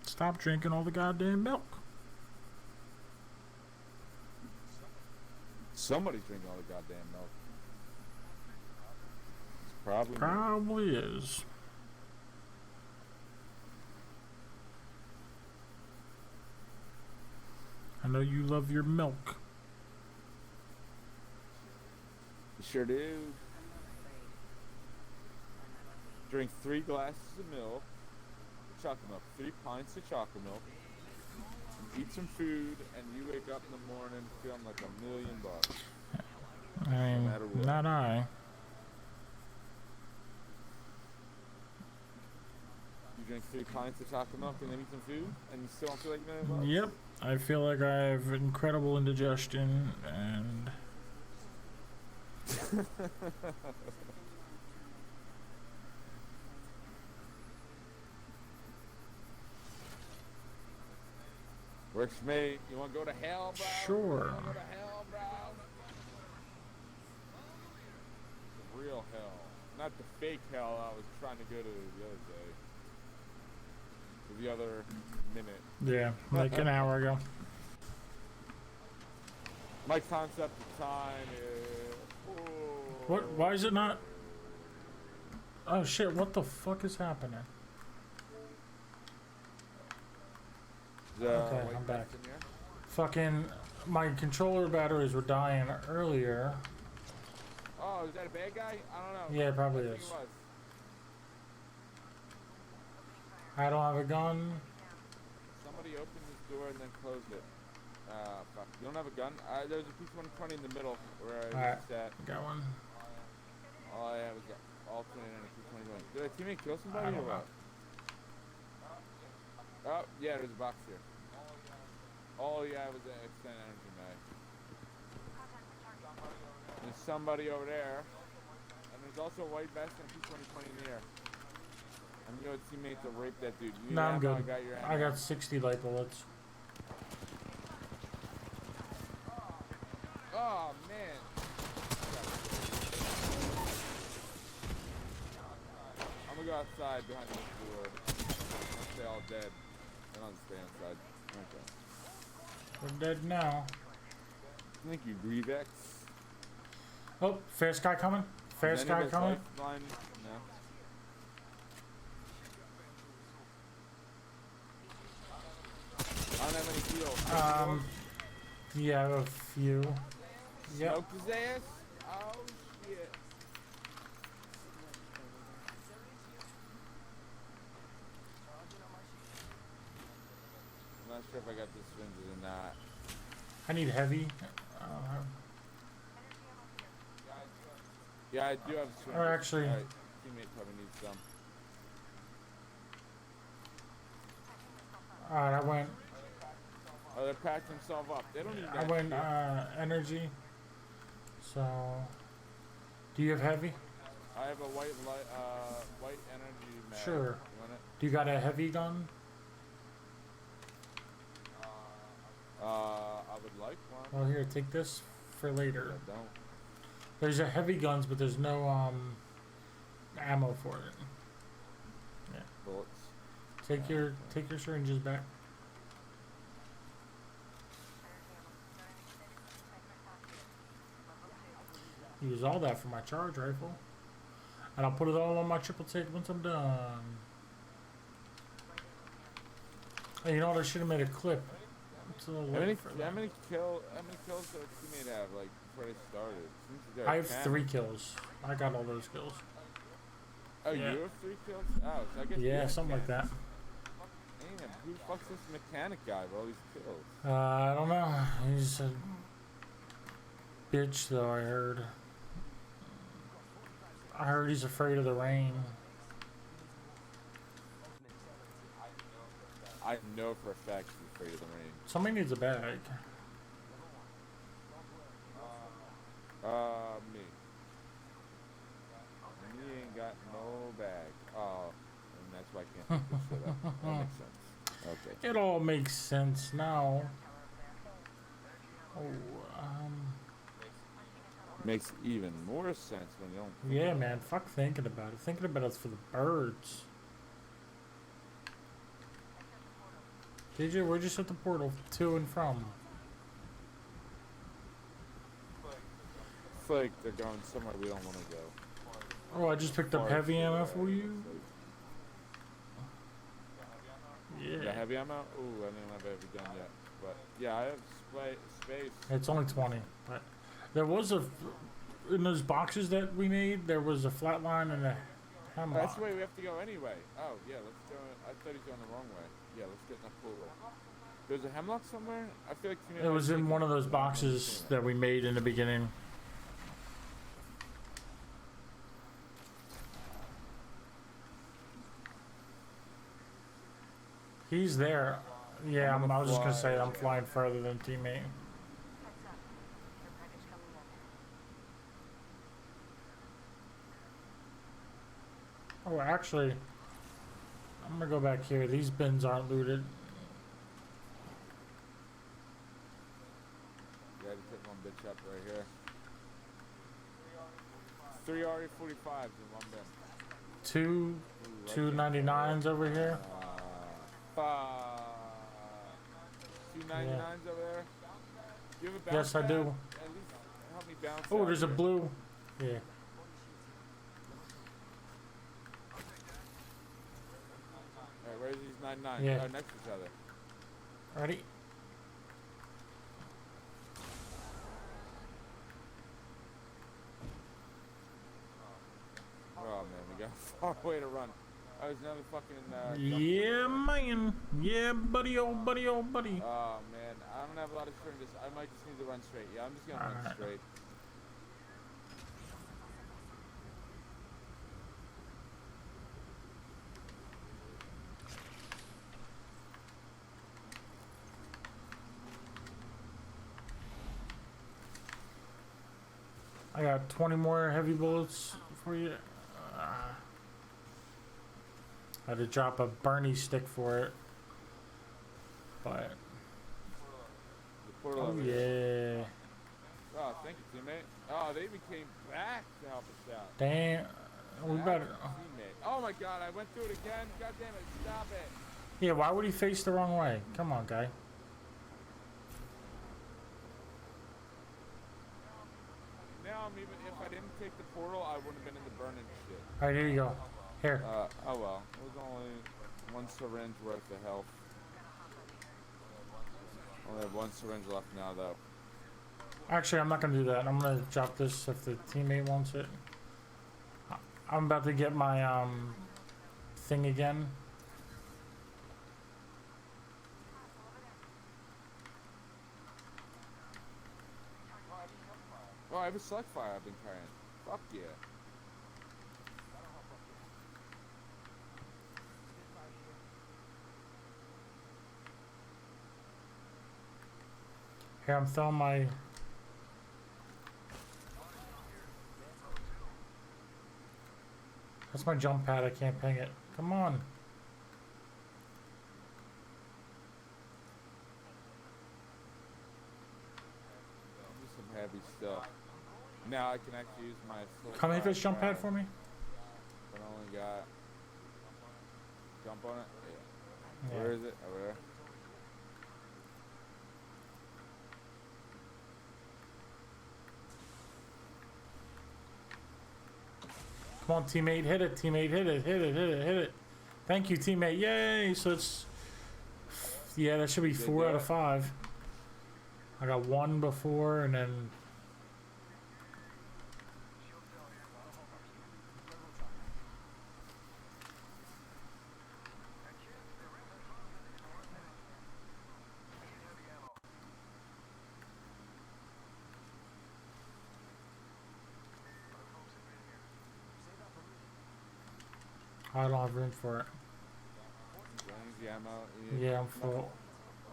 Stop drinking all the goddamn milk. Somebody's drinking all the goddamn milk. It's probably me. Probably is. I know you love your milk. You sure do. Drink 3 glasses of milk, chocolate milk, 3 pints of chocolate milk, and eat some food, and you wake up in the morning feeling like $1 million. I mean, matter what. not I. You drink 3 pints of chocolate milk and then eat some food, and you still don't feel like $1 million? Yep. I feel like I have incredible indigestion and Works for me. You want to go to hell, bro? Sure. You wanna go to hell, bro? The real hell. Not the fake hell I was trying to go to the other day. For the other minute. yeah, like an hour ago. My concept of time is... What? Why is it not? Oh shit! What the fuck is happening? Okay, white I'm back. vest in here? Fucking, my controller batteries were dying earlier. Oh, is that a bad guy? I don't know. Yeah, it probably I think is. it was. I don't have a gun. Somebody opened this door and then closed it. Fuck. You don't have a gun? There's a P-120 in the middle where I Alright. was at. Got one. All I have is an alternate and a P-21. Did a teammate kill I somebody don't or what? Oh, yeah, there's a box here. Oh, yeah, it was an extended energy mag. There's somebody over there. And there's also a white vest and a P-20 in the air. I'm your teammate to rape that dude. You No, I'm ammo, good. I got your I ammo. got 60 light bullets. Oh, man. I'm gonna go outside behind this door. Once they all dead. Then I'll stay inside. Okay. We're dead now. Thank you, Grevex. Oh, fast guy coming. Fast guy coming. Lifeline? No. I don't have any heals. Yeah, I have a few. Yep. Smoked his ass? Oh, shit. I'm not sure if I got this syringes or not. I need heavy. Yeah, I do have syringes. Or actually- Alright, teammate probably needs some. Alright, I went. Oh, they're patching themselves up. They don't need I that went shit. energy. So, do you have heavy? I have a white energy mag. Sure. You want it? Do you got a heavy gun? I would like one. Well, here, take this for later. I don't. There's a heavy guns, but there's no ammo for it. Yeah. Bullets. Take your syringes back. Use all that for my charge rifle. And I'll put it all on my triple take once I'm done. Hey, you know what? I should have made a clip. It's a little late for that. How many kills did a teammate have, like, before they started? Seems like they're I have camping. 3 kills. I got all those kills. Oh, Yeah. you have 3 kills? Oh, so I guess Yeah, something like that. Damn, who the fuck's this mechanic guy with all these kills? I don't know. He's a bitch, though, I heard. I heard he's afraid of the rain. I know for a fact he's afraid of the rain. Somebody needs a bag. Me. Me ain't got no bag. Oh, and that's why I can't pick this shit up. That makes sense. Okay. It all makes sense now. Oh, Makes even more sense when you don't. yeah, man. Fuck thinking about it. Thinking about it's for the birds. DJ, we're just at the portal to and from. It's like they're going somewhere we don't want to go. Oh, I just picked up heavy ammo for you. Yeah, Yeah. heavy ammo? Ooh, I didn't have heavy gun yet. But yeah, I have space. It's only 20, but there was in those boxes that we made, there was a flatline and a hemlock. That's the way we have to go anyway. Oh, yeah, let's go. I thought he's going the wrong way. Yeah, let's get in the pool. There's a hemlock somewhere? I feel like It was in one of those boxes that we made in the beginning. He's there. Yeah, I was just gonna say I'm flying further than teammate. Oh, actually, I'm gonna go back here. These bins aren't looted. Yeah, just hit one bitch up right here. 3 RE45s in one bin. Two Ooh, 299s over here. 299s over there. Do you have a bounce Yes, I pad? do. At least help me bounce. Oh, out there's a here. blue. Yeah. Alright, where's these 99s? Yeah. Oh, next to each other. Ready? Oh man, we got a far way to run. Oh, there's another fucking. Yeah, man. Yeah, buddy, oh, buddy, oh, buddy. Oh man, I don't have a lot of strength. I might just need to run straight. Yeah, I'm just gonna run Alright. straight. I got 20 more heavy bullets for you. I had to drop a Bernie stick for it. But, The portal oh over here. yeah. Oh, thank you, teammate. Oh, they even came back to help us out. Damn. We That's better. a teammate. Oh my god, I went through it again. God damn it, stop it. Yeah, why would he face the wrong way? Come on, guy. Now I'm even. If I didn't take the portal, I wouldn't have been in the burning shit. Alright, here you go. Here. Oh well. It was only one syringe worth of health. Only have one syringe left now, though. Actually, I'm not gonna do that. I'm gonna drop this if the teammate wants it. I'm about to get my thing again. Oh, I have a select fire I've been carrying. Fuck yeah. Here, I'm throwing my... That's my jump pad, I can't ping it. Come on. Do some heavy stuff. Now I can actually use my assault Come hit this jump pad round, for me. but I only got... Jump on it? Yeah. Yeah. Where is it? Over there. Come on, teammate, hit it, teammate, hit it, hit it, hit it, hit it. Thank you, teammate. Yay! So it's... Yeah, that should be 4 out of 5. I got 1 before, and then... I don't have room for it. Range ammo. You need Yeah, I'm full.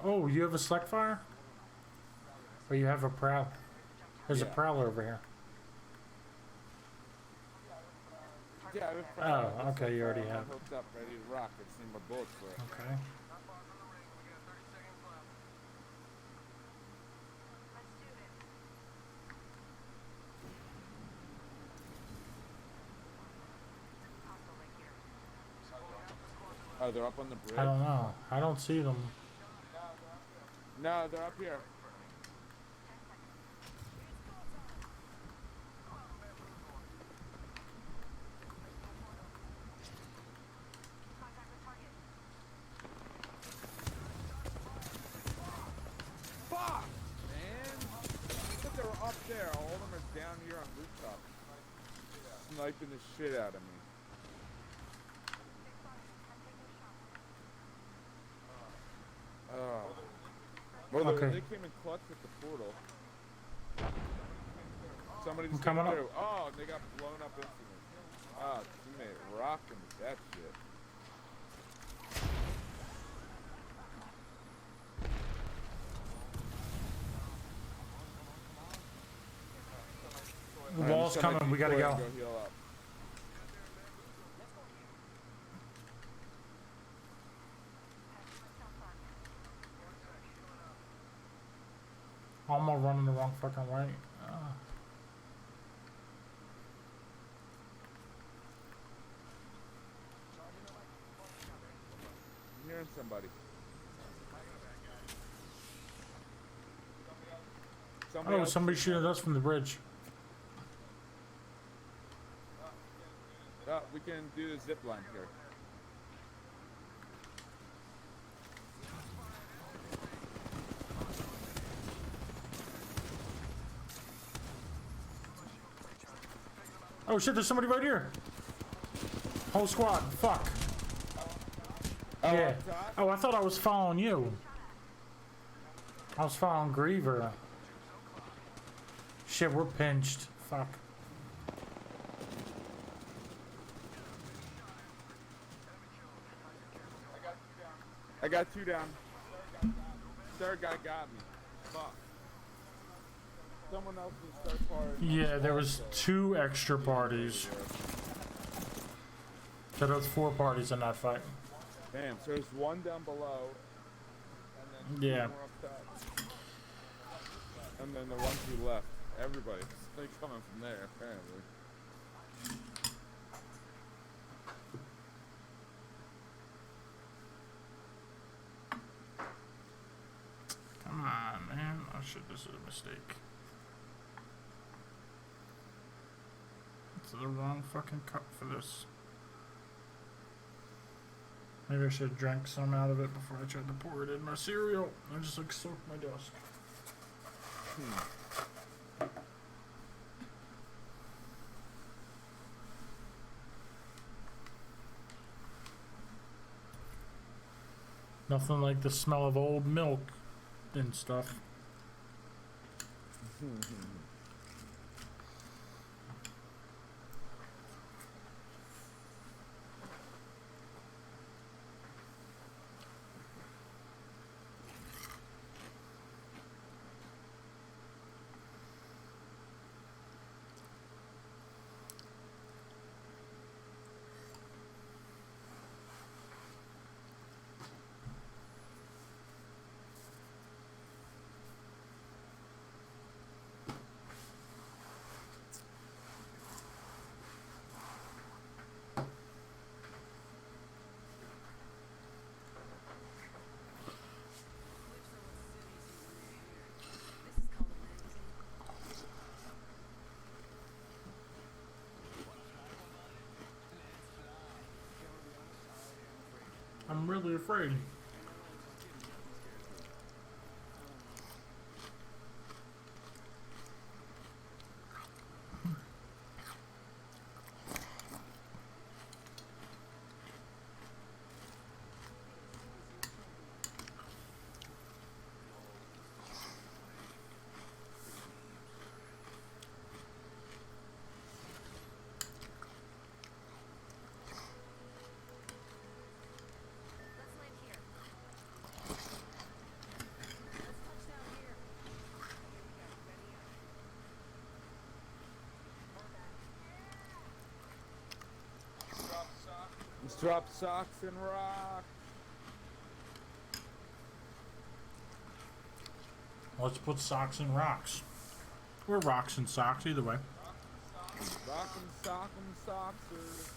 Oh, you have a select fire? Or you have a prowl? There's a Yeah. prowler over here. Yeah, Oh, okay, you already have it. Hooked up, ready to rock. I just need my bullets for it. Okay. Oh, they're up on the bridge? I don't know. I don't see them. No, they're up here. Fuck, man! I thought they were up there. All of them are down here on rooftop. Sniping the shit out of me. Well, Okay. they came in clutch with the portal. Somebody just I'm coming came up. through. Oh, they got blown up instantly. Oh, teammate rocking with that shit. The Alright, wall's I'm just gonna coming. We gotta deploy go. and heal up. I'm gonna run in the wrong fucking way. I'm hearing somebody. Oh, somebody shooting at us from the bridge. Oh, we can do the zip line here. Oh shit, there's somebody right here. Whole squad. Fuck. Oh, Yeah. up top? Oh, I thought I was following you. I was following Griever. Shit, we're pinched. Fuck. I got 2 down. Third guy got me. Fuck. Someone else can start firing. Yeah, there was 2 extra parties. So there was 4 parties in that fight. Damn, so there's 1 down below, and then 2 Yeah. more up top. And then the ones who left. Everybody's like coming from there, apparently. Come on, man. Oh shit, this is a mistake. It's the wrong fucking cup for this. Maybe I should have drank some out of it before I tried to pour it in my cereal. I just like soaked my desk. Nothing like the smell of old milk and stuff. I'm really afraid. Let's land here. Let's touch down here. Here we go. Ready up. Let's drop socks and rock. Let's put socks in rocks. Or rocks and socks, either way. Rock 'em, sock 'em, socksers.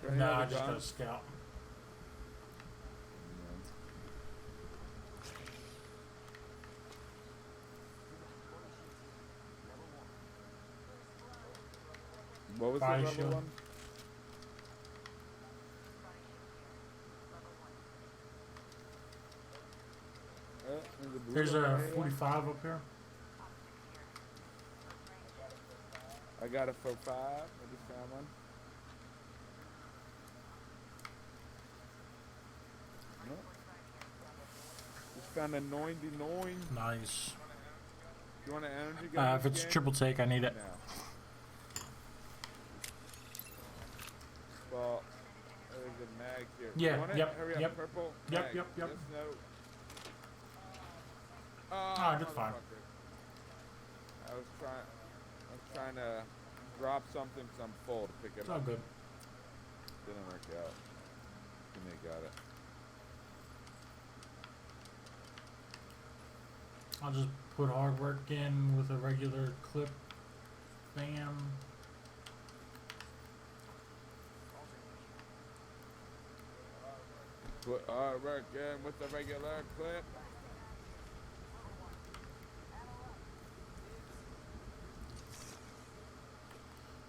Any Nah, I other just got a guns? scout. What was Body the level shield. one? There's a blue There's one a right here. 45 up here. I got a 45. I just found one. Nope. Just found a 99. Nice. You want an energy gun? If it's a triple take, I need it. No. Well, there's a mag here. Yeah, You want it? yep, Hurry up, yep. purple. Yep, mag. yep, yep. Yes, no. Ah, that's fine. motherfucker. I was trying to drop something because I'm full to pick it It's all up. good. Didn't work out. And they got it. I'll just put hard work in with a regular clip. Bam. Put hard work in with the regular clip.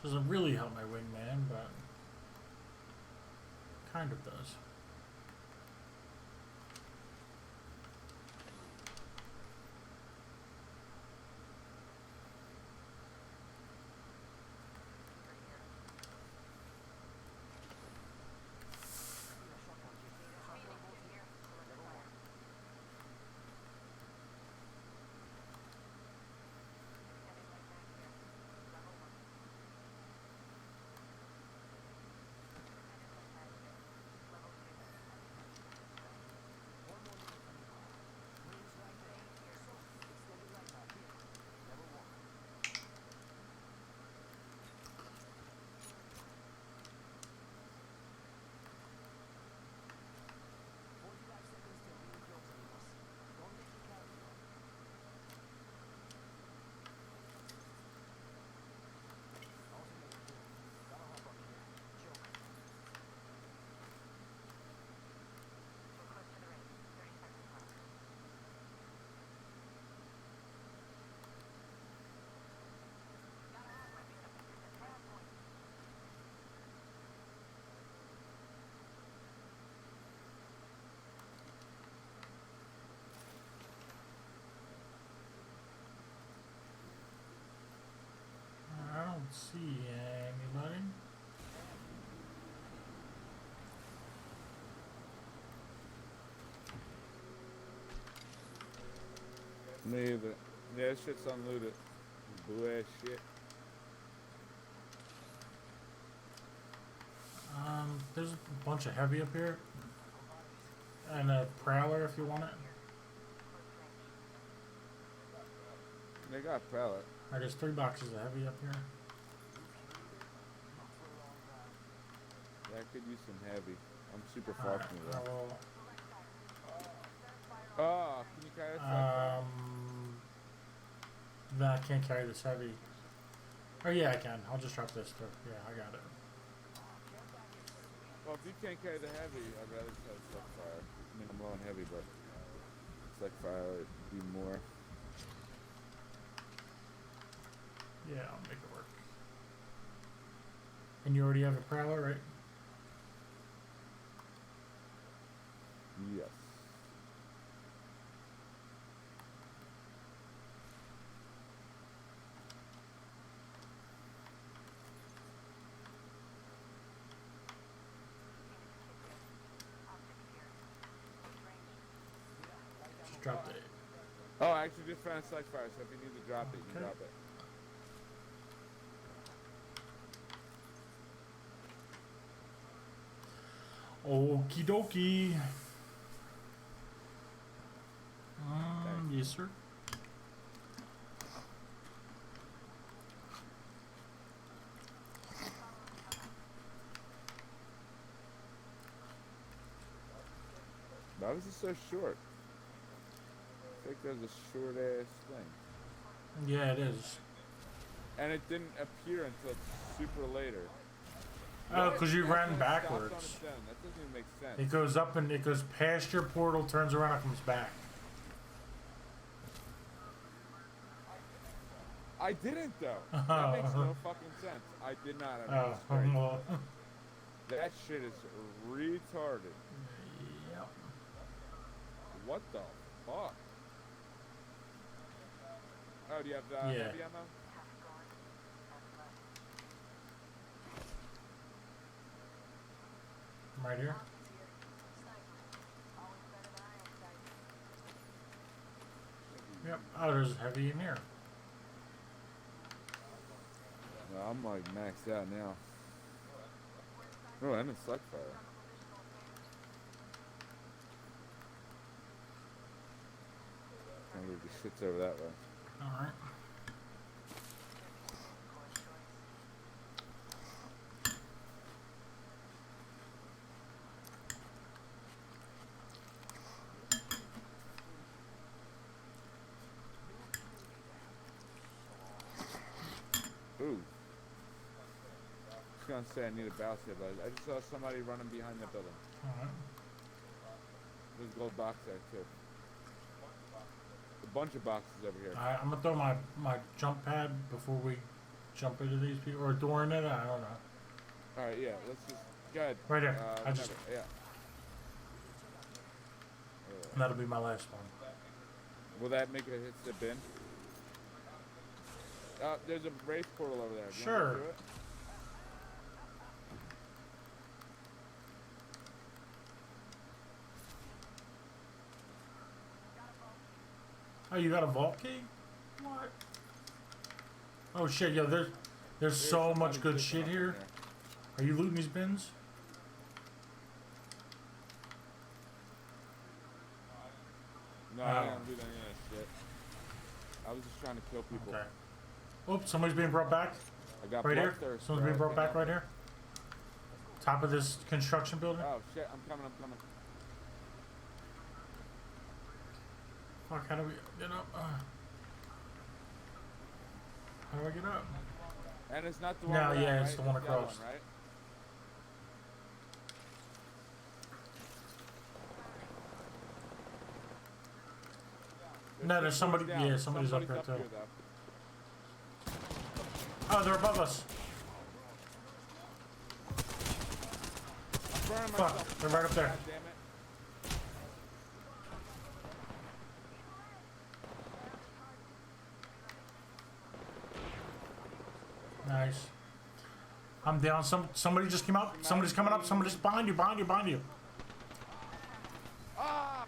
Doesn't really help my wingman, but kind of does. I don't see anybody. Neither. Yeah, this shit's unlooted. Blue ass shit. There's a bunch of heavy up here. And a prowler if you want it. They got pallet. Alright, there's 3 boxes of heavy up here. Yeah, I could use some heavy. I'm super far from Alright, that. well, Oh, can you carry a slug? No, I can't carry this heavy. Oh yeah, I can. I'll just drop this too. Yeah, I got it. Well, if you can't carry the heavy, I'd rather just have slug fire. I mean, I'm low on heavy, but slug fire would be more. Yeah, I'll make it work. And you already have a prowler, right? Yes. Just drop it. Oh, I actually just found a slug fire, so if you need to drop it, you can Okay. drop it. Okie dokie. Yes, sir. Why was it so short? I think there's a short ass thing. Yeah, it is. And it didn't appear until super later. Oh, because you That's when ran it stopped on backwards. its own. That doesn't even make sense. It goes up and it goes past your portal, turns around, and comes back. I didn't though. That makes no fucking sense. I did not. I mean, Oh, it's crazy. well. That shit is retarded. Yep. What the fuck? Oh, do you have Yeah. heavy ammo? I'm right here. Yep. Oh, there's heavy in here. No, I'm like maxed out now. Oh, I'm in slug fire. Can't believe the shit's over that way. All right. Ooh. I was gonna say I need a bounce here, but I just saw somebody running behind that building. All right. There's a gold box there too. A bunch of boxes over here. All right. I'm gonna throw my jump pad before we jump into these people, or during it. I don't know. All right, yeah. Let's just go ahead. Right there. I just. Yeah. That'll be my last one. Will that make it hit the bin? There's a race portal over there. Do you wanna Sure. go through it? Oh, you got a vault key? What? Oh shit, yo, there's so much somebody good sitting shit up in here. there. Are you looting these bins? No, I didn't do any of that shit. I was just trying to kill people. Okay. Oops, somebody's being brought back. I got Right here. bloodthirst, Someone's bro. being brought Can't back help right it. here. Top of this construction building. Oh shit, I'm coming. Fuck, how do we get up? How do I get up? And it's not the one. No, with that, yeah, right? it's the one that across. right? No, there's somebody. down. Yeah, somebody's up there too. here, though. Oh, they're above us. I'm burning Fuck, myself. they're right up there. God damn it. Nice. I'm down. Somebody just came up. Somebody's coming up. Somebody's behind you. Behind you. Behind you. Ah!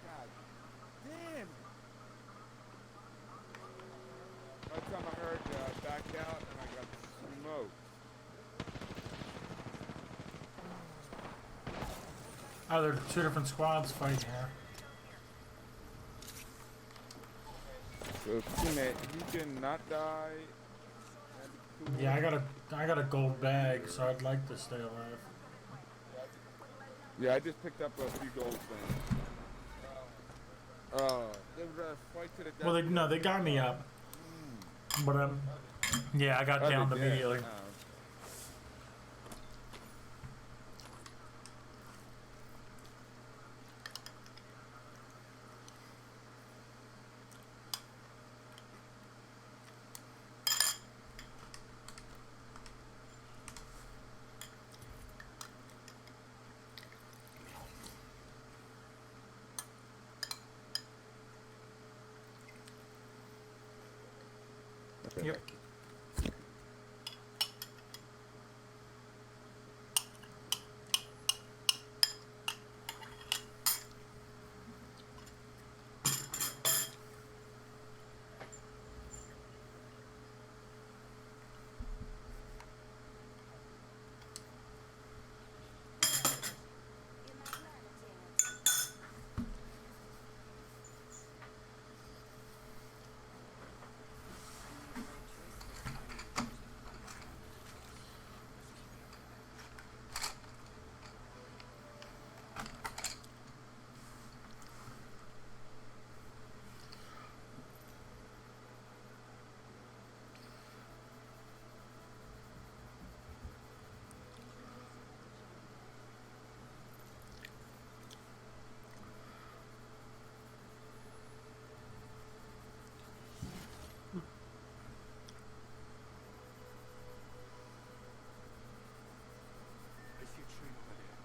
God damn. By the time I heard you, I backed out and I got smoked. Oh, there are two different squads fighting here. So teammate, if you can not die, that'd be cool. Yeah, I got a gold bag, so I'd like to stay alive. Yeah, I just picked up a few gold things. They would fight to the death. Well, they got me up, but yeah, I got Oh, they downed did? immediately. Oh. Yep. I see a train over there.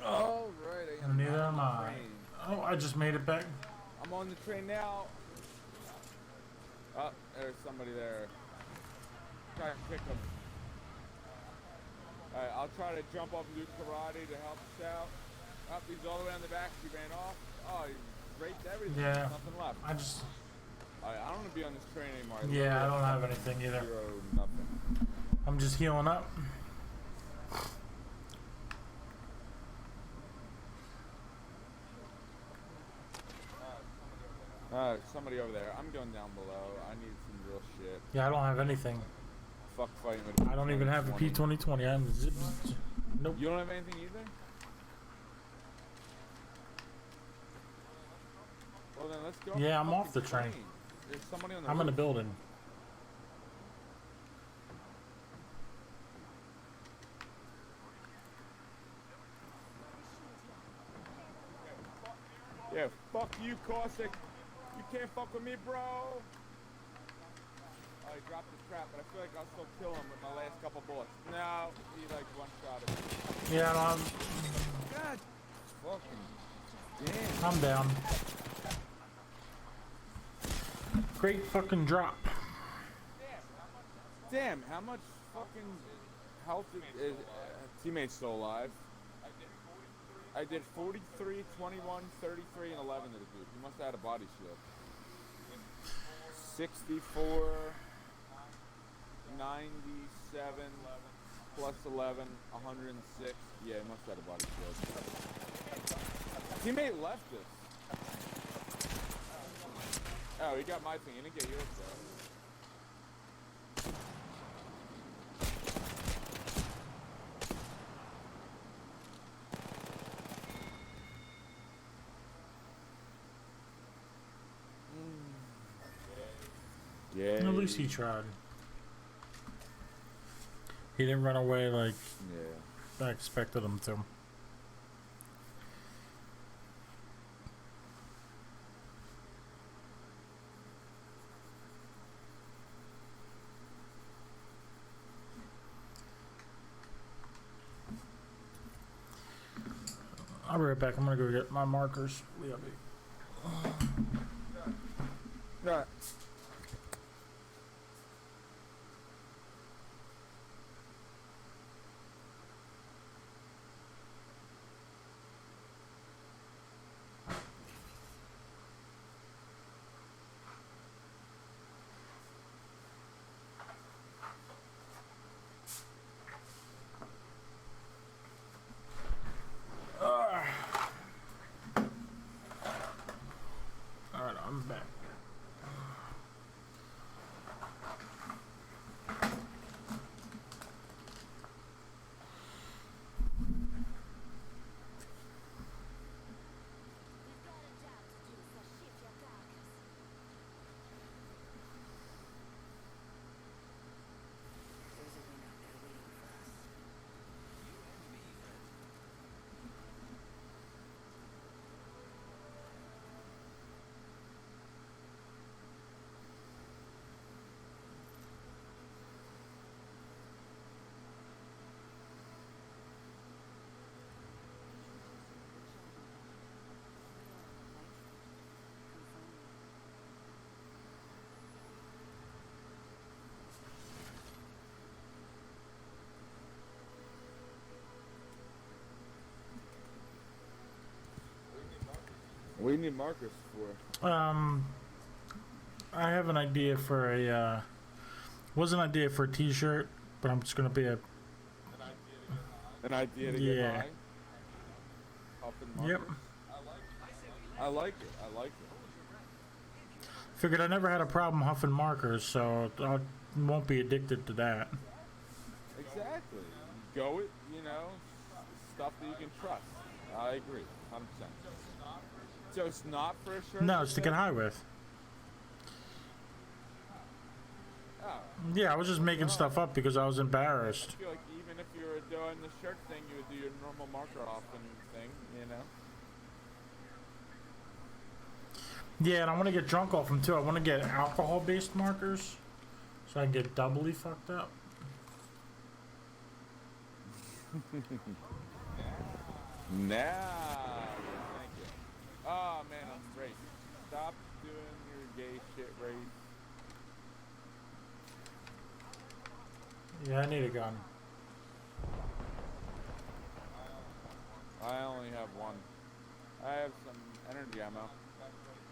All right, I am Neither not am on I. the train. Oh, I just made it back. I'm on the train now. Oh, there's somebody there. Try to kick him. Alright, I'll try to jump up and do karate to help us out. Oh, he's all the way on the back. He ran off. Oh, he raped everything. Yeah. Nothing left. I just. Alright, I don't want to be on this train anymore. Yeah, I don't have anything either. Zero, nothing. I'm just healing up. Somebody over there. I'm going down below. I need some real shit. Yeah, I don't have anything. Fuck fighting with I don't even have a P2020. I'm zip. Nope. You don't have anything either? Well then let's go. Yeah, I'm off the train. There's somebody on the I'm in the roof. building. Yeah, fuck you, Caustic. You can't fuck with me, bro. Oh, he dropped the trap, but I feel like I'll still kill him with my last couple bullets. No, he like one-shotted me. Yeah, no, God fucking damn. I'm down. Great fucking drop. Damn, how much fucking health is teammates still alive? I did 43, 21, 33, and 11 to the dude. He must have had a body shield. 64, 97, plus 11, 106. Yeah, he must have had a body shield. Teammate left us. Oh, he got my thing. He didn't get yours, though. Yeah. At least he tried. He didn't run away like Yeah. I expected him to. I'll be right back. I'm gonna go get my markers. Okay. Alright, I'm back. We've got a job to do, so shift your carcass. There's a win out there waiting for us. What do you need markers for? I have an idea for a, was an idea for a t-shirt, but I'm just gonna be a, An idea to Yeah. get high? Up in Yep. markers? I like it. I like it. figured I never had a problem huffing markers, so I won't be addicted to that. Exactly. Go it, you know, stuff that you can trust. I agree, 100%. So it's not for a shirt? No, you it's to get said? high with. Oh, Yeah, I was just making stuff up because I was embarrassed. I feel like even if you were doing the shirt thing, you would do your normal marker off and thing, you know? Yeah, and I want to get drunk off them too. I want to get alcohol-based markers, so I can get doubly fucked up. Now, thank you. Oh man, I'm great. Stop doing your gay shit, race. Yeah, I need a gun. I only have one. I have some energy ammo.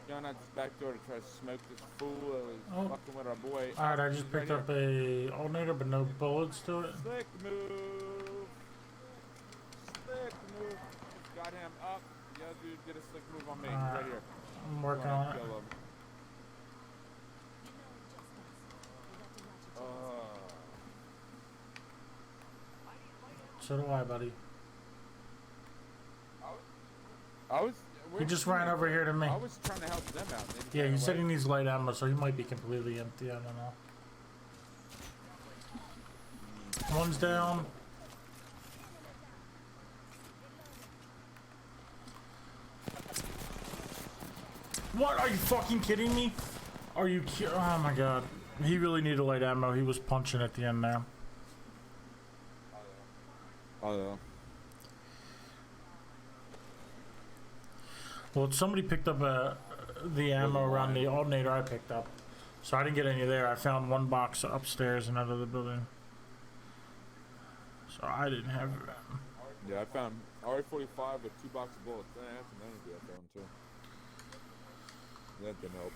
Going out this back door to try to smoke this fool that was Oh. fucking with our boy. Alright, I just He's right picked up a alternator, but no bullets to it. Slick move. Slick move. Got him up. The other dude did a slick move on me. He's right here. I'm working on it. Kill him. You know just us. You got to watch your So do I, buddy. I was. He just ran over here to me. I was trying to help them out. They just Yeah, ran he said he away. needs light ammo, so he might be completely empty. I don't know. One's down. What? Are you fucking kidding me? Are you oh my god. He really needed light ammo. He was punching at the end there. Oh yeah. Well, somebody picked up the ammo around the alternator I picked up. So I didn't get any there. I found one box upstairs in another building. So I didn't have it. Yeah, I found RA-45 with 2 boxes of bullets. I have some energy I found too. That didn't help.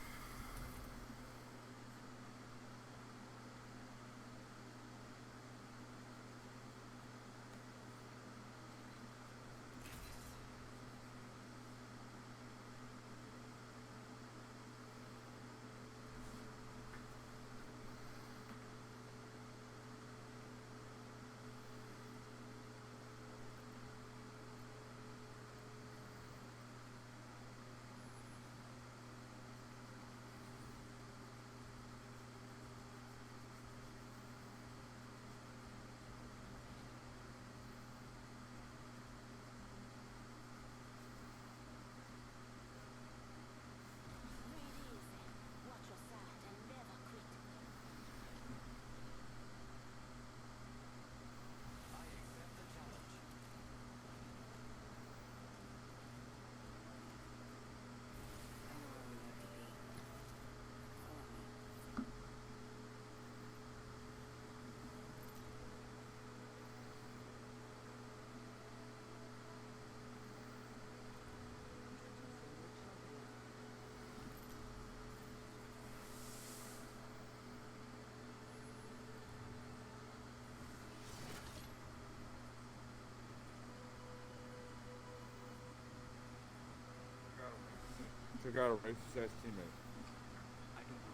got a racist ass teammate.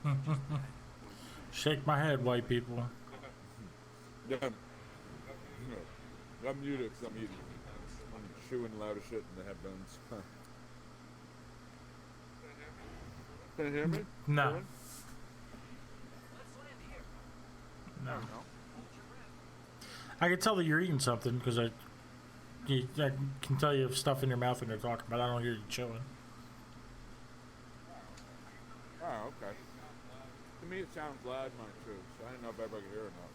I don't know if it's just bad or Shake my head, white people. Yeah. I'm muted because I'm eating. I'm chewing loud as shit in the headphones. Can you hear me? No. Kevin? No. No. I can tell that you're eating something because I can tell you have stuff in your mouth when you're talking, but I don't hear you chewing. Oh, okay. To me, it sounds loud when I chew, so I didn't know if everybody could hear or not.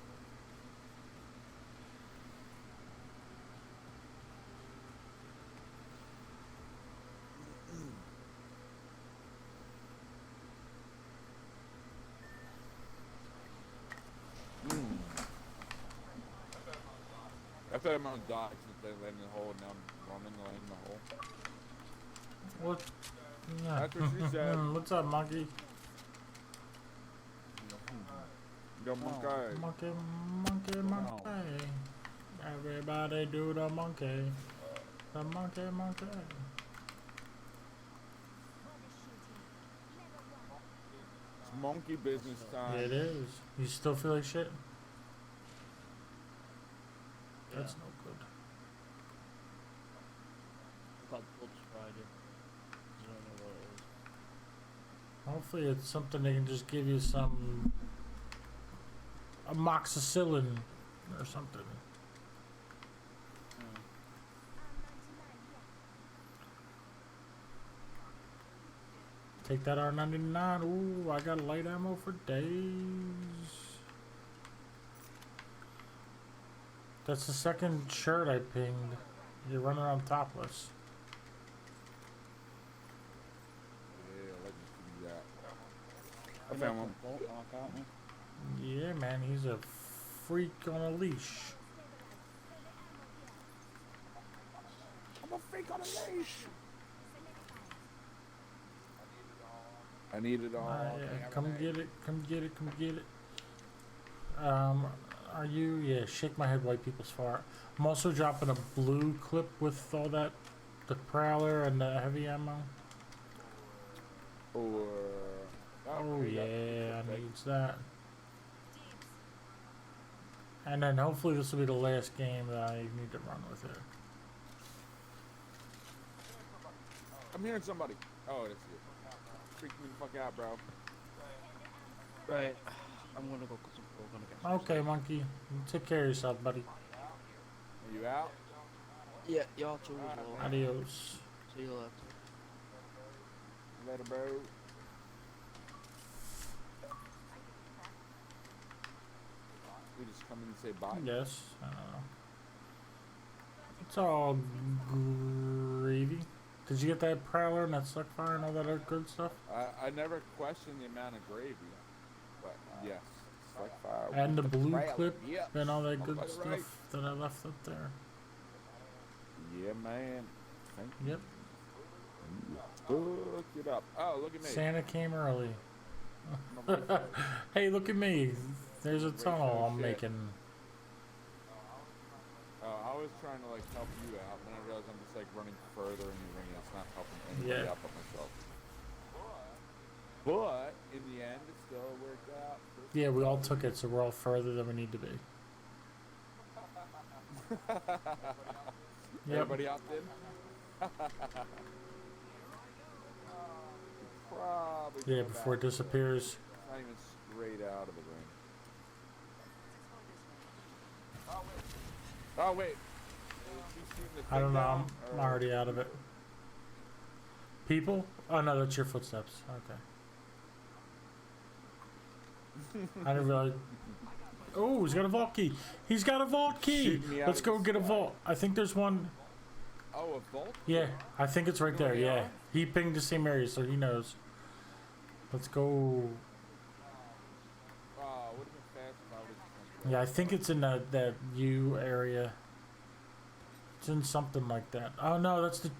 I thought I'm on dock since they landed in the hole, and now I'm running to land in the hole. What? That's what she said. What's up, monkey? Yo, monkey. Monkey, monkey, monkey. Everybody do the monkey. The monkey, monkey. It's monkey business time. It is. You still feel like shit? That's no good. Got blood Friday. I don't know what it is. Hopefully it's something they can just give you some amoxicillin or something. Take that R99. Ooh, I got light ammo for days. That's the second shirt I pinged. You're running around topless. Yeah, let's just do that. I I'm found not one. gonna vote mark, aren't we? Yeah, man, he's a freak on a leash. I'm a freak on a leash. I need it all. Yeah, come get it, come get it, come get it. Are you? Yeah, shake my head, white people's fart. I'm also dropping a blue clip with all that, the prowler and the heavy ammo. Or Oh yeah. yeah, I needs that. And then hopefully this will be the last game that I need to run with it. I'm hearing somebody. Oh, that's you. Freak me the fuck out, bro. Right. I'm gonna go because we're gonna get some Okay, monkey. Take care of yourself, buddy. Are you out? sleep. Yeah, y'all too as well. Adios. See you later. Later, bro. We just come in and say bye. Yes. I don't know. It's all gravy. Did you get that prowler and that suck fire and all that other good stuff? I never questioned the amount of gravy, but yes, it's like fire. And the with blue rail. clip Yep. and all that good That's stuff right. that I left up there. Yeah, man. Thank Yep. you. Look it up. Oh, look at me. Santa came early. I'm a racist. Hey, look at me. There's a Racist tunnel I'm shit. making. I was trying to like help you out, and I realized I'm just like running further in the ring, and it's not helping anybody Yeah. out but myself. But in the end, it still worked out. Yeah, we all took it, so we're all further than we need to be. Yep. Everybody out then? Probably Yeah, go before it back. disappears. It's not even straight out of the ring. Oh wait. Have you seen the I don't thing know. down, I'm or- already out of it. People? Oh no, that's your footsteps. Okay. I didn't realize. Oh, he's got a vault key. He's got a vault key. Shoot me out Let's of go the get a sky. vault. I think there's one. Oh, a vault? Yeah, I think it's right You know there. where they Yeah, are? he pinged the same area, so he knows. Let's go. Would have been fast if I would have. Yeah, I think it's in that U area. It's in something like that. Oh no, that's the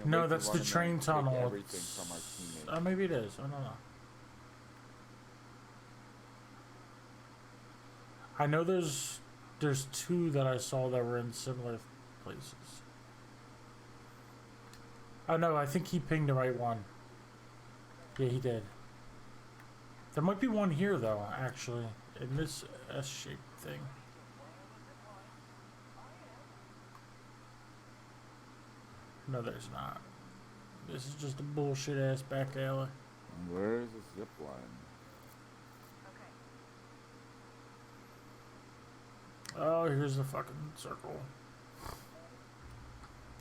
no, that's the train tunnel. Everything from our teammates. Maybe it is. I don't know. I know there's two that I saw that were in similar places. Oh no, I think he pinged the right one. Yeah, he did. There might be one here though, actually, in this S-shaped thing. No, there's not. This is just a bullshit ass back alley. Where's the zip line? Oh, here's the fucking circle.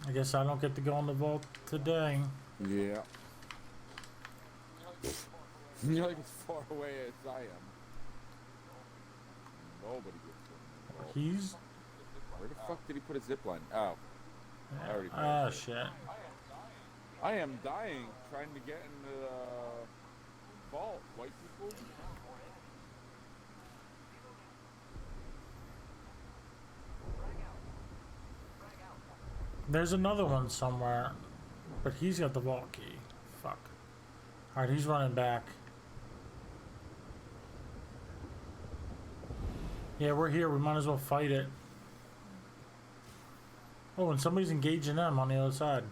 I guess I don't get to go in the vault today. Yeah. You're like as far away as I am. Nobody gets in the vault. He's. Where the fuck did he put a zip line? Oh. I already Ah, passed it. shit. I am dying trying to get into the vault. White people? There's another one somewhere, but he's got the vault key. Fuck. Alright, he's running back. Yeah, we're here. We might as well fight it. Oh, and somebody's engaging them on the other side.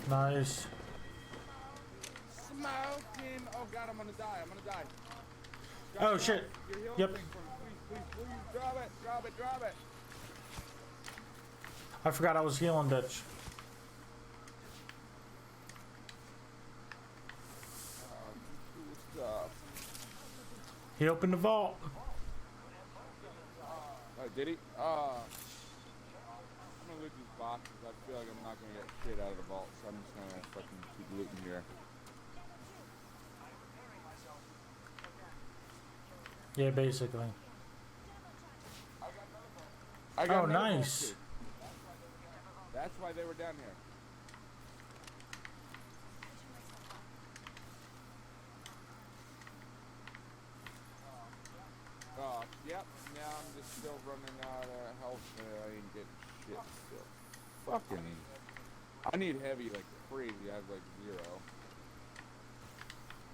Nice. Smoking! Oh god, I'm gonna die. I'm gonna die. Oh shit. Your healing Yep. thing for me. Please. Drop it. I forgot I was healing, bitch. Cool stuff. He opened the vault. Oh, did he? I'm gonna loot these boxes. I feel like I'm not gonna get shit out of the vault, so I'm just gonna fucking keep looting here. Yeah, basically. I got Oh, another vault nice. key. That's why they were down here. Oh, yep. Now I'm just still running out of health. I ain't getting shit still. Fucking. I need heavy like crazy. I have like 0.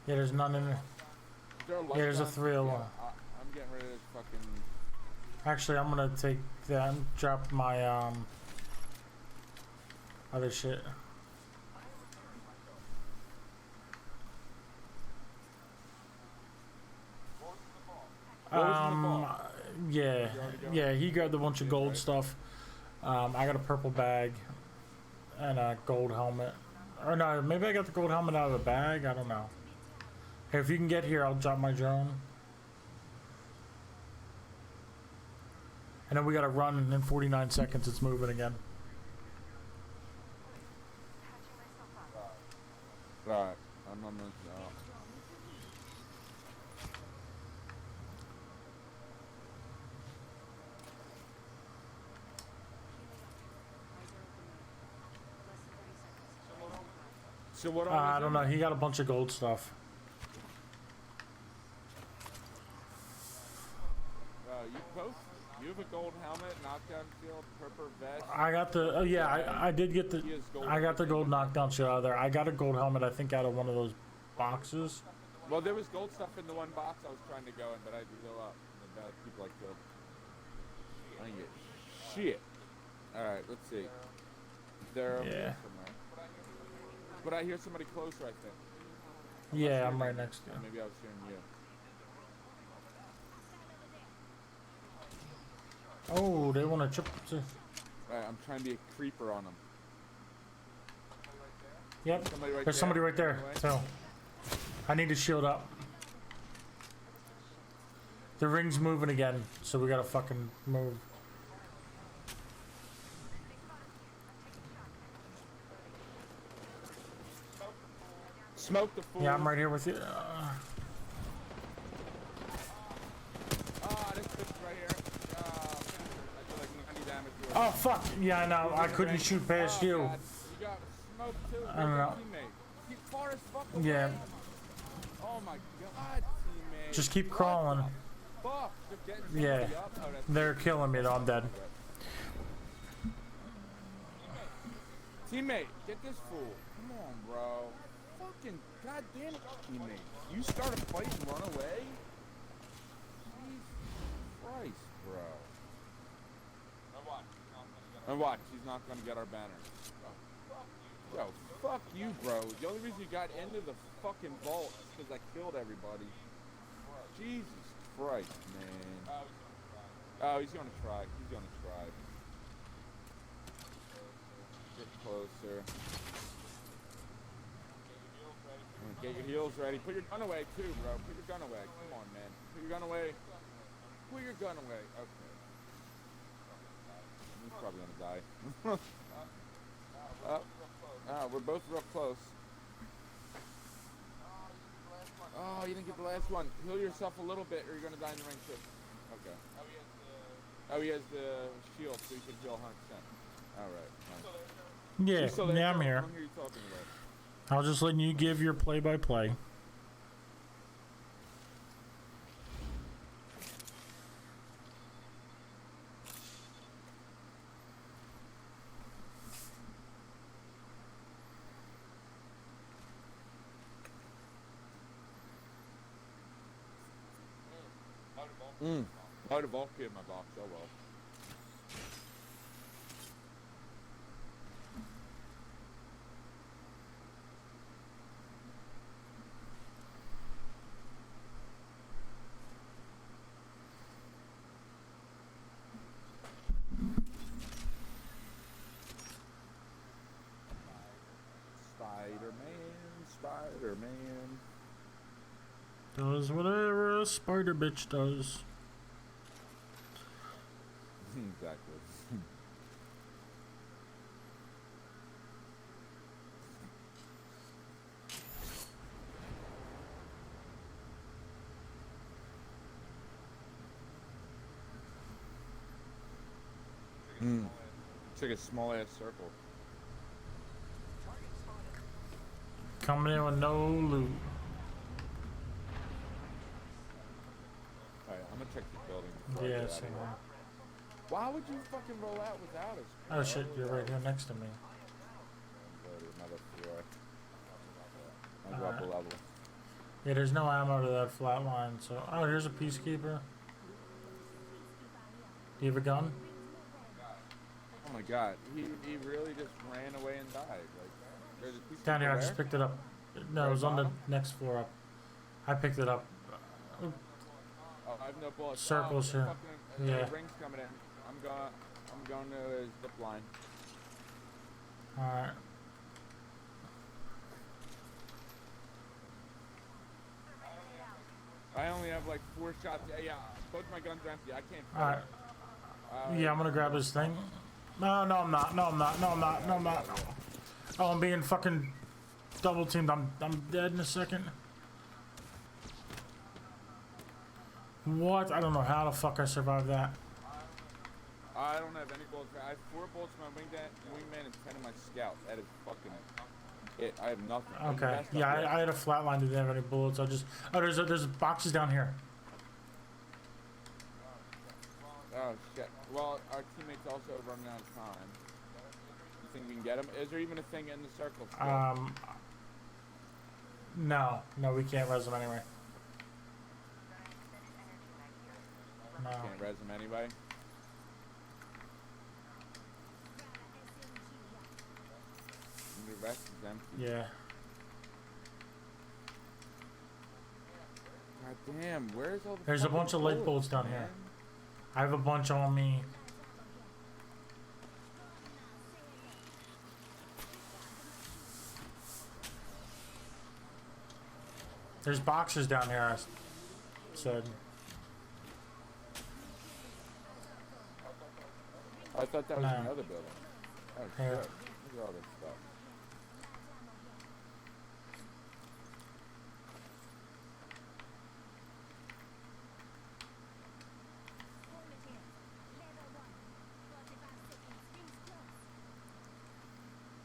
Yeah, there's none in there. Is there a light there's a gun? 301. Yeah, I'm getting rid of this fucking. Actually, I'm gonna take that and drop my other shit. Yeah, he grabbed a bunch of gold stuff. I got a purple bag and a gold helmet. Or no, maybe I got the gold helmet out of the bag. I don't know. Hey, if you can get here, I'll drop my drone. And then we gotta run, and in 49 seconds it's moving again. Right. I'm on this now. So what I don't know. He got a bunch of gold stuff. You both. You have a gold helmet, knockdown shield, purple vest. I got the. Oh yeah, I did get the. He has gold I got the gold everything. knockdown shield out of there. I got a gold helmet. I think out of one of those boxes. Well, there was gold stuff in the one box I was trying to go in, but I had to go up. The bad people like killed. I didn't get shit. All right, let's see. They're over here somewhere. But I hear somebody closer, I think. Yeah, I'm right next to you. Maybe I was hearing you. Oh, they want to chip. Alright, I'm trying to be a creeper on them. Yep. Somebody right There's there. somebody right there. Anyway. So, I need to shield up. The ring's moving again, so we gotta fucking move. Smoke the fool. Yeah, I'm right here with you. This bitch right here. I did like 90 damage to her. Oh fuck! Yeah, I know. I couldn't shoot past you. God. You got smoked too. I don't know. Teammate. Keep far as fuck away. Yeah. Oh my god, teammate. Just keep What crawling. the fuck? Just getting Yeah. somebody up? Oh, that's They're killing me though. I'm dead. Teammate, get this fool. Come on, bro. Fucking goddamn it, teammate. You start a fight and run away? Jesus Christ, bro. And watch, he's not gonna get our banner. Yo, fuck you, bro. The only reason you got into the fucking vault is because I killed everybody. Jesus Christ, man. Oh, he's gonna try. He's gonna try. Get closer. Get your heels ready. Put your gun away, too, bro. Put your gun away. Come on, man. Put your gun away. Put your gun away. Okay. He's probably gonna die. We're both real close. Oh, you didn't get the last one. Heal yourself a little bit or you're gonna die in the ring too. Okay. Oh, he has the shield so you can heal 100%. Alright. Nice. Yeah, I'm here. I don't hear you talking about. I was just letting you give your play-by-play. I would have all kid in my box, oh well. Spider-Man. Does whatever a spider bitch does. Exactly. It's like a small ass circle. Coming in with no loot. Alright, I'm gonna check the building before I Yeah, get out same. of here. Why would you fucking roll out without us? Oh shit, you're right here next to me. Go to another floor. I'll go up a level. Yeah, there's no ammo to that flat line, so... Oh, here's a peacekeeper. Do you have a gun? Oh my god, he really just ran away and died. Like, there's a piece of Down here, I where? just picked it up. No, it was on the next floor up. I picked it up. Oh, I have no bullets. Circles oh, here. Fucking, Yeah. Ring's coming in. I'm going to his zip line. Alright. I only have like 4 shots. Yeah, both my guns are empty. I can't. Alright. Yeah, I'm gonna grab this thing. No, I'm not. No, I'm not. Oh, I'm being fucking double teamed. I'm dead in a second. What? I don't know how the fuck I survived that. I don't have any bullets. I have 4 bullets in my wingman and 10 in my scout. That is fucking it. I have nothing. Okay. Yeah, I had a flatline. Didn't have any bullets. I just. Oh, there's boxes down here. Oh shit. Well, our teammates also running out of time. You think we can get them? Is there even a thing in the circle still? No, we can't res them anyway. No. Can't res them anyway. And the rest is empty. Yeah. God damn, where's all the There's a fucking bunch of light bolts down man? here. I have a bunch on me. There's boxes down here, I said. I thought that was No. another building. Oh shit. Here. Look at all this stuff.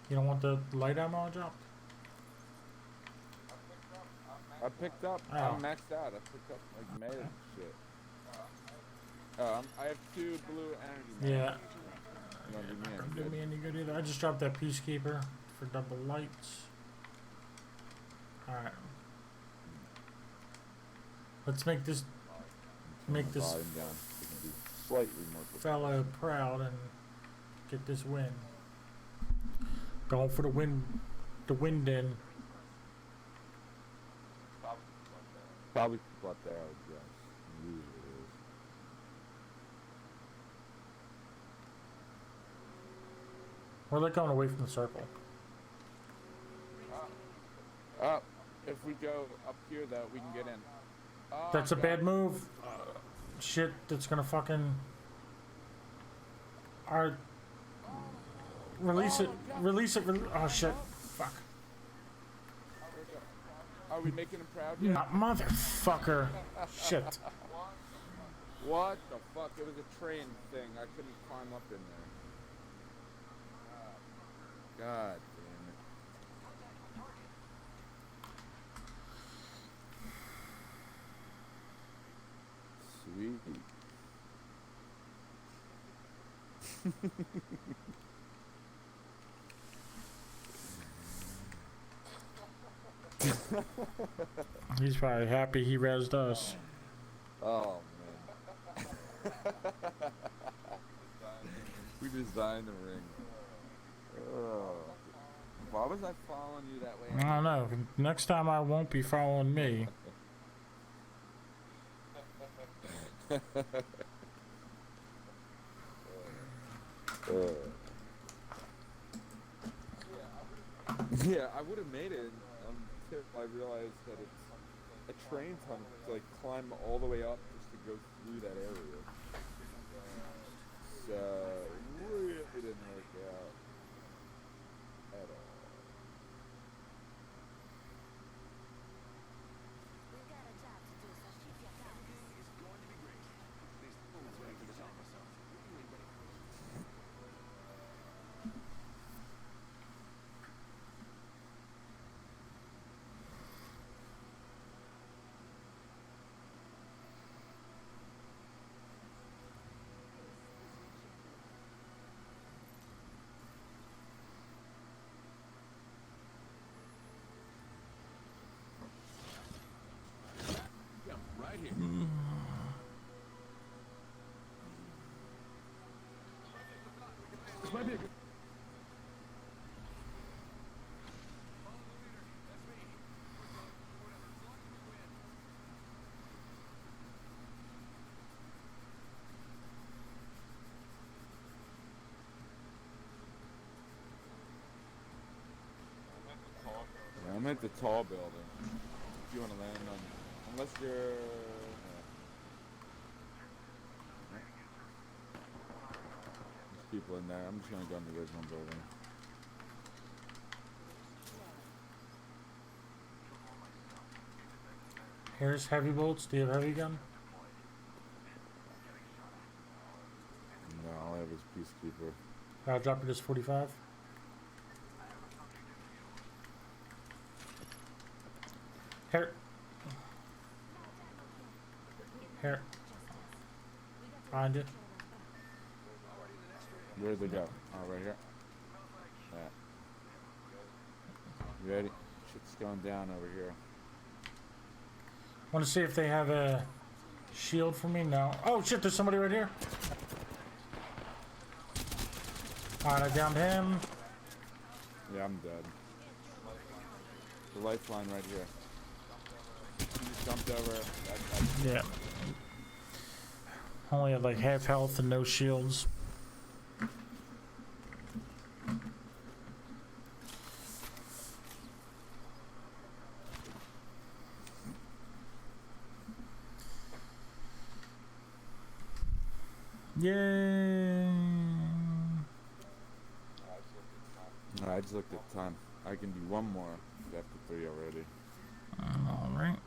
You don't want the light ammo I dropped? I picked up. Oh. I'm maxed out. I picked up like med shit. I have 2 blue energy. Yeah. Not do me any Don't do good. me any good either. I just dropped that Peacekeeper for double lights. Alright. Let's make this Turn the volume down. It can be slightly more. fellow proud and get this win. Going for the win in. Probably people up there, I would guess. Usually it is. We're like going away from the circle. If we go up here, though, we can get in. Oh, That's a God. bad move. Shit, that's gonna fucking. Alright. Release it. Release it. Oh shit. Fuck. Are we making him proud yet? Not motherfucker. Shit. What the fuck? It was a train thing. I couldn't climb up in there. God damn it. Sweet. He's probably happy he rezzed us. Oh man. We designed the ring. Oh. Why was I following you that way? I don't know. Next time I won't be following me. Yeah, I would have made it until I realized that it's a train tunnel to like climb all the way up just to go through that area. So it really didn't work out at all. We've got a job to do, so keep your guns. It's going to be great. At least that's what I keep telling myself. You ain't ready. Yeah, right here. This might be a good. Yeah, I'm at the tall building. If you want to land on, unless you're. There's people in there. I'm just gonna go in the original building. Here's heavy bolts. Do you have heavy gun? No, all I have is Peacekeeper. I'll drop you this 45. Here. Here. Find it. Where'd they go? Oh, right here. Yeah. You ready? Shit's going down over here. Want to see if they have a shield for me? No. Oh shit, there's somebody right here. Alright, I downed him. Yeah, I'm dead. The lifeline right here. You just jumped over. Yeah. Only had like half health and no shields. Yay! I just looked at the time. I can do one more after 3 already. Alright.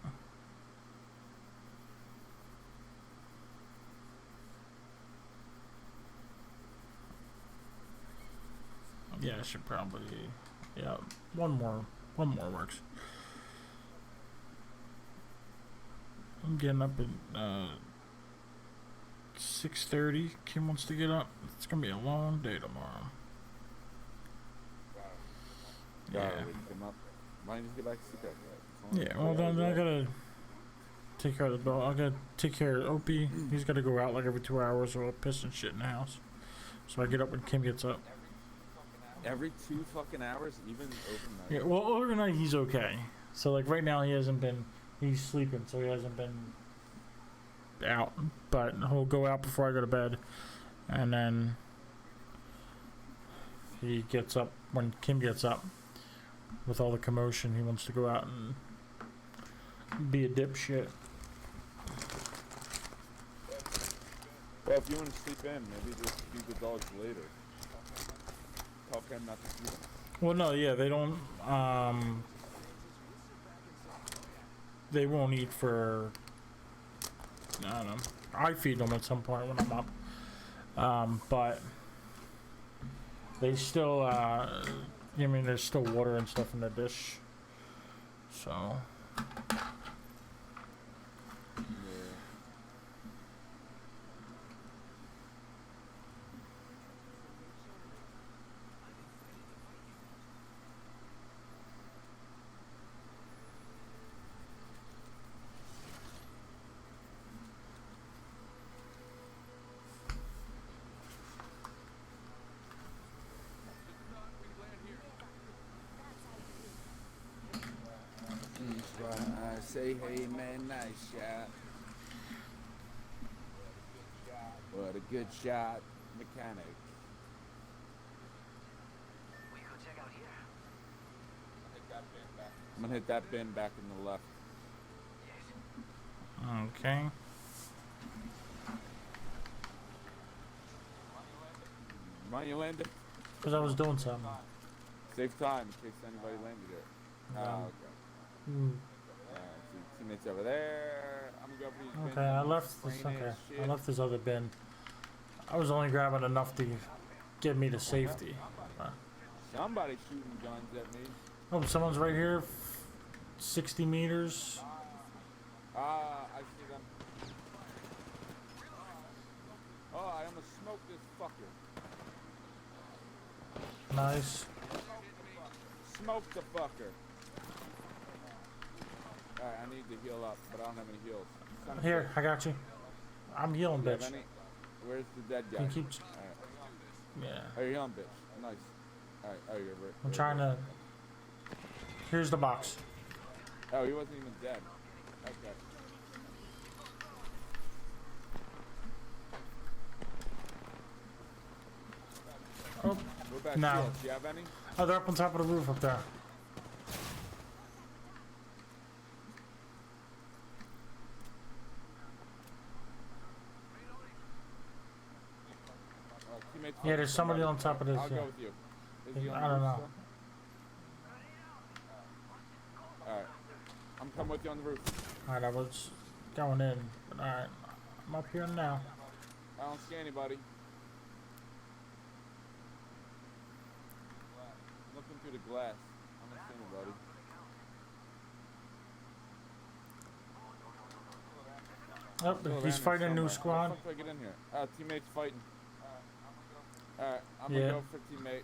Yeah, I should probably. Yeah, one more works. I'm getting up at 6:30. Kim wants to get up. It's gonna be a long day tomorrow. Yeah. Yeah. Come up. Why don't you just get back to sleep after that? It's only Yeah. Well, 3 hours then I away. gotta take care of the dog. I gotta take care of Opie. He's gotta go out like every 2 hours or I'll piss and shit in the house. So I get up when Kim gets up. Every 2 fucking hours, even overnight. Yeah. Well, overnight he's okay. So like right now he hasn't been. He's sleeping, so he hasn't been out. But he'll go out before I go to bed, and then he gets up when Kim gets up. With all the commotion, he wants to go out and be a dipshit. Well, if you want to sleep in, maybe just feed the dogs later. Tell Kim not to feed them. Well, no, yeah, they don't. They won't eat for. I don't know. I feed them at some point when I'm up. But they still. I mean, there's still water and stuff in the dish. So. Yeah. That's why I say, hey man, nice shot. What a good shot, mechanic. We go check out here. I'm gonna hit that bin back in the left. Okay. Why you landed? Because I was doing something. Save time in case anybody landed it. Oh, okay. Mm, So teammates over there. I'm gonna go for these bins. Okay, I left this. Spraying Okay, that I shit. left this other bin. I was only grabbing enough to get me to safety. Somebody shooting guns at me. Oh, someone's right here. 60 meters. I see them. Oh, I almost smoked this fucker. Nice. Smoked the fucker. Alright, I need to heal up, but I don't have any heals. Son of a Here, bitch. I got you. I'm healing, Do you have bitch. any? Where's the dead guy? He keeps. Alright. Yeah. Oh, you're healing, bitch. Nice. Alright, oh, you're right. I'm trying to. Here's the box. Oh, he wasn't even dead. Okay. Oh, What about No. shields? Do you have any? oh, they're up on top of the roof up there. Teammates Yeah, there's somebody on top of this. I'll Yeah. go with you. Is he on I the don't roof know. still? Alright. I'm coming with you on the roof. Alright, I was going in, but alright. I'm up here now. I don't see anybody. Looking through the glass. I don't see anybody. Oh, Still around he's here fighting a new somewhere. squad. How the fuck do I get in here? Teammates fighting. Alright, I'm Yeah. gonna go for teammate.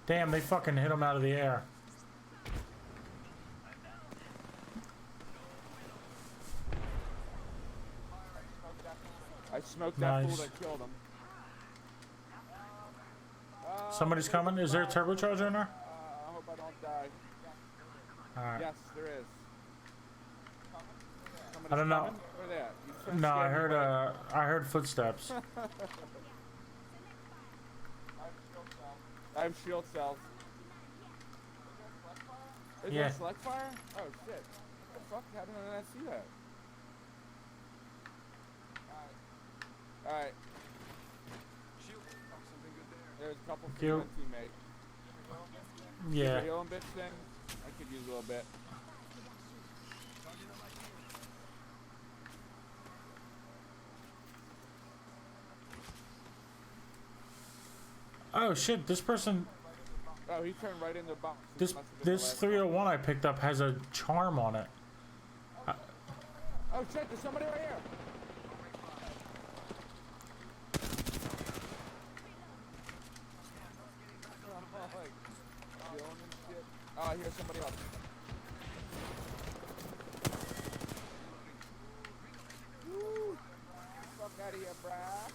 Damn, they fucking hit him out of the air. I smoked that fool Nice. that killed him. Somebody's coming. Is there a turbocharger in there? I hope I don't die. Alright. Yes, there is. I don't know. Coming? Where they at? You trying to No, scare I me, heard buddy? I heard footsteps. I have shield cells. Is Yeah. there a select fire? Oh shit. What the fuck? How did I not see that? Alright. There's a couple for you. my teammate. Yeah. The healing bitch thing? I could use a little bit. Oh shit! This person, Oh, he turned right into the box. this Must have been the this last 301 I picked up has a charm on it. one. Oh shit! There's somebody right here. Oh, like, chilling and shit. Oh, I hear somebody else. Woo! Fuck out of here, bruh.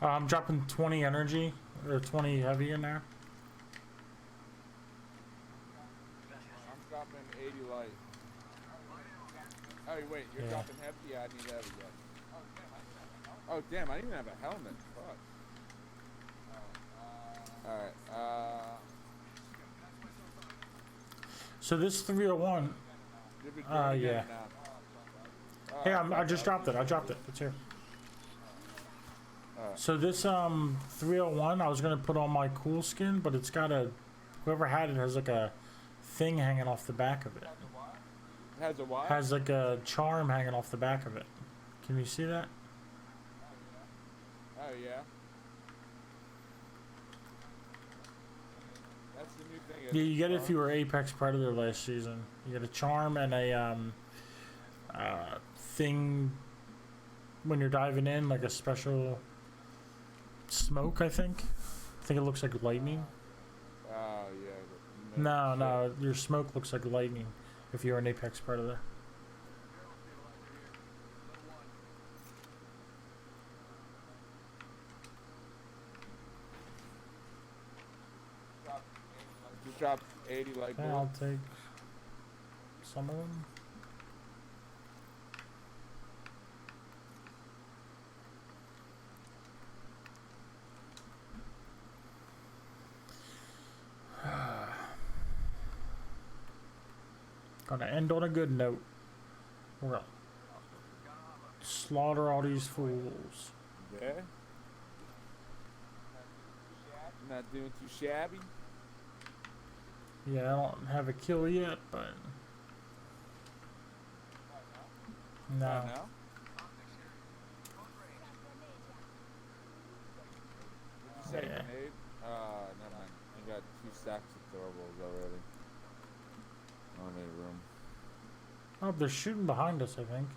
I'm dropping 20 energy or 20 heavy in there. I'm dropping 80 light. Oh wait, you're Yeah. dropping heavy? Yeah, I need heavy. Yeah. Oh damn, I didn't even have a helmet. Fuck. All right. So this 301. You'll be doing it Yeah. again now. Hey, I just dropped it. I dropped it. It's here. So this 301, I was gonna put on my cool skin, but it's got a, whoever had it has like a thing hanging off the back of it. Has a what? Has like a charm hanging off the back of it. Can you see that? Oh yeah. That's the new thing. Yeah, you get it if you were Apex Predator last season. You get a charm and a thing when you're diving in, like a special smoke. I think it looks like lightning. Oh yeah. No, your smoke looks like lightning if you're an Apex Predator. Just dropped 80 light Yeah, bullet. I'll take some of them. Gonna end on a good note. We're gonna slaughter all these fools. Yeah. Not doing too shabby. Yeah, I don't have a kill yet, but no. Right now? Did you say Yeah. grenade? Never mind. I got 2 stacks of throwables already. I don't need room. Oh, they're shooting behind us, I think.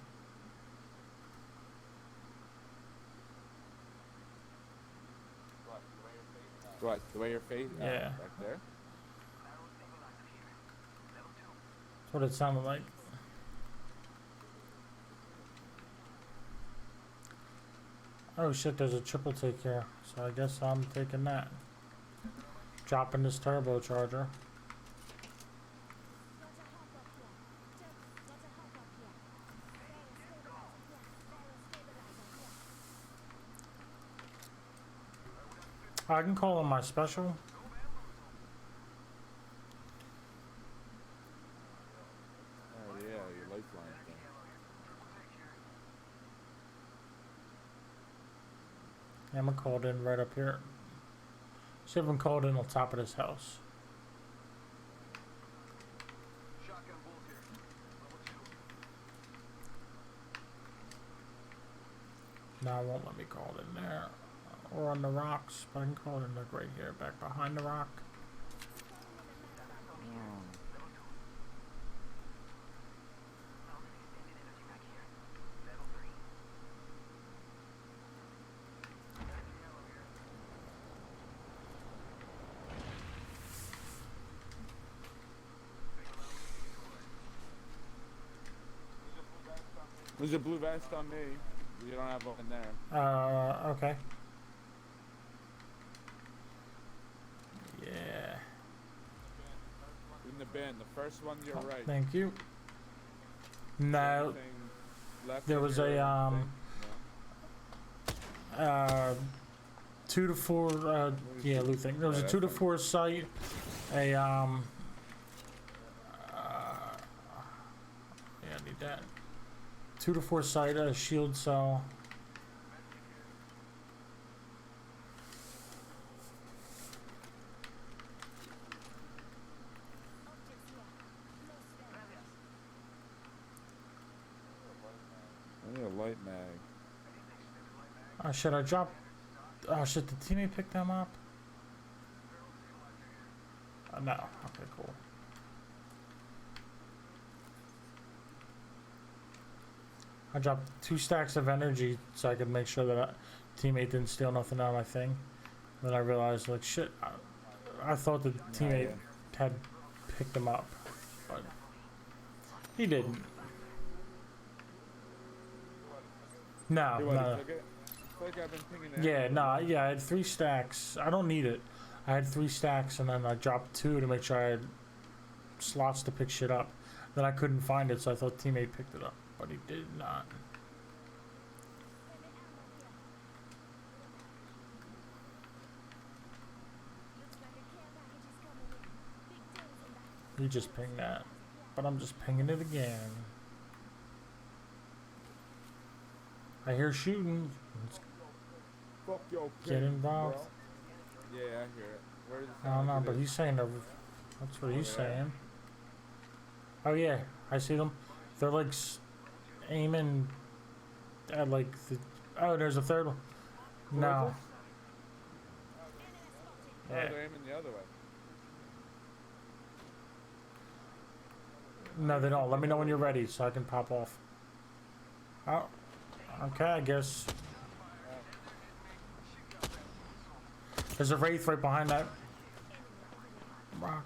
What? The way your face? Yeah. Back there? That's what it sounded like. Oh shit, there's a triple take here. So I guess I'm taking that. Dropping this turbocharger. I can call on my special. Oh yeah, your lifeline thing. Yeah, I'm gonna call it in right up here. See if I'm called in on top of this house. Shotgun bolt here. Level 2. Now it won't let me call it in there. Or on the rocks, but I can call it in like right here, back behind the rock. There's a blue vest on me. You don't have one in there. Okay. Yeah. In the bin. The first one to your Oh, right. thank you. No, Anything left there in was your a thing? No? 2 to 4 yeah, loot thing. There was a Yeah, 2 to that's 4 site, a yeah, I need that. 2 to 4 site, a shield cell. Oh shit, I dropped. Oh shit, did teammate pick them up? No. Okay, cool. I dropped 2 stacks of energy so I could make sure that teammate didn't steal nothing out of my thing. Then I realized, like, shit, I thought the teammate had picked them up, but he didn't. No, Hey, no. what, I feel like I've been pinging that. Yeah, no, yeah, I had 3 stacks. I don't need it. I had 3 stacks and then I dropped 2 to make sure I had slots to pick shit up. Then I couldn't find it, so I thought teammate picked it up, but he did not. Looks like a care package is coming in. Big things in that. He just pinged that, but I'm just pinging it again. I hear shooting. Let's Fuck your get ping, involved. bro. Yeah, I hear it. Where does it I don't sound know, like it but is? he's saying that's what he's yeah. saying. Oh yeah, I see them. They're like aiming at like the. Oh, there's a third one. No. Towards us? Oh, Yeah. they're aiming the other way. No, they don't. Let me know when you're ready so I can pop off. Oh. Okay, I guess. There's a wraith right behind that rock.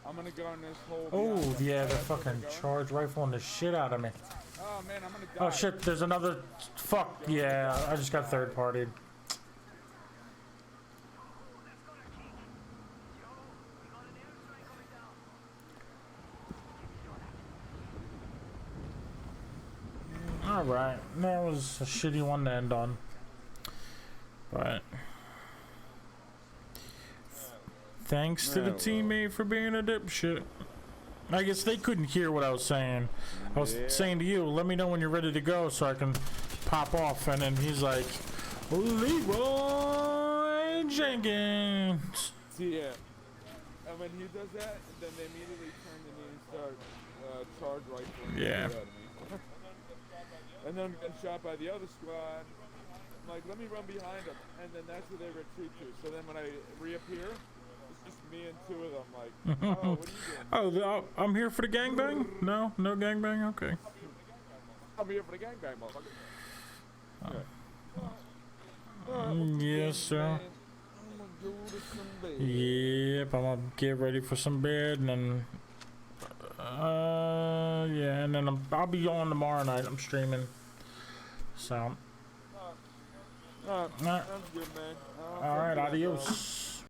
I'm gonna go in this hole. Oh, behind them. yeah, they're That's where fucking going? charge rifling the shit out of me. Oh man, I'm gonna die. Oh shit, there's another. Fuck, yeah, I just got third partied. Alright, that was a shitty one to end on. But thanks to the Yeah, well. teammate for being a dipshit. I guess they couldn't hear what I was saying. I was Yeah. saying to you, let me know when you're ready to go so I can pop off. And then he's like, Leroy Jenkins. See, yeah. And when he does that, then they immediately turn to me and start charge rifling. Yeah. the shit out of me. And then I'm getting shot by the other squad. I'm like, let me run behind them. And then that's where they retreat to. So then when I reappear, it's just me and 2 of them. Like, oh, what are you doing? Oh, I'm here for the gangbang? No gangbang? Okay. I'm here for the gangbang, motherfucker. Yes, sir. I'm gonna go to some bed. Yep, I'm gonna get ready for some bed and then yeah, and then I'll be on tomorrow night. I'm streaming. So Alright, Alright. sounds good, man. Alright, adios.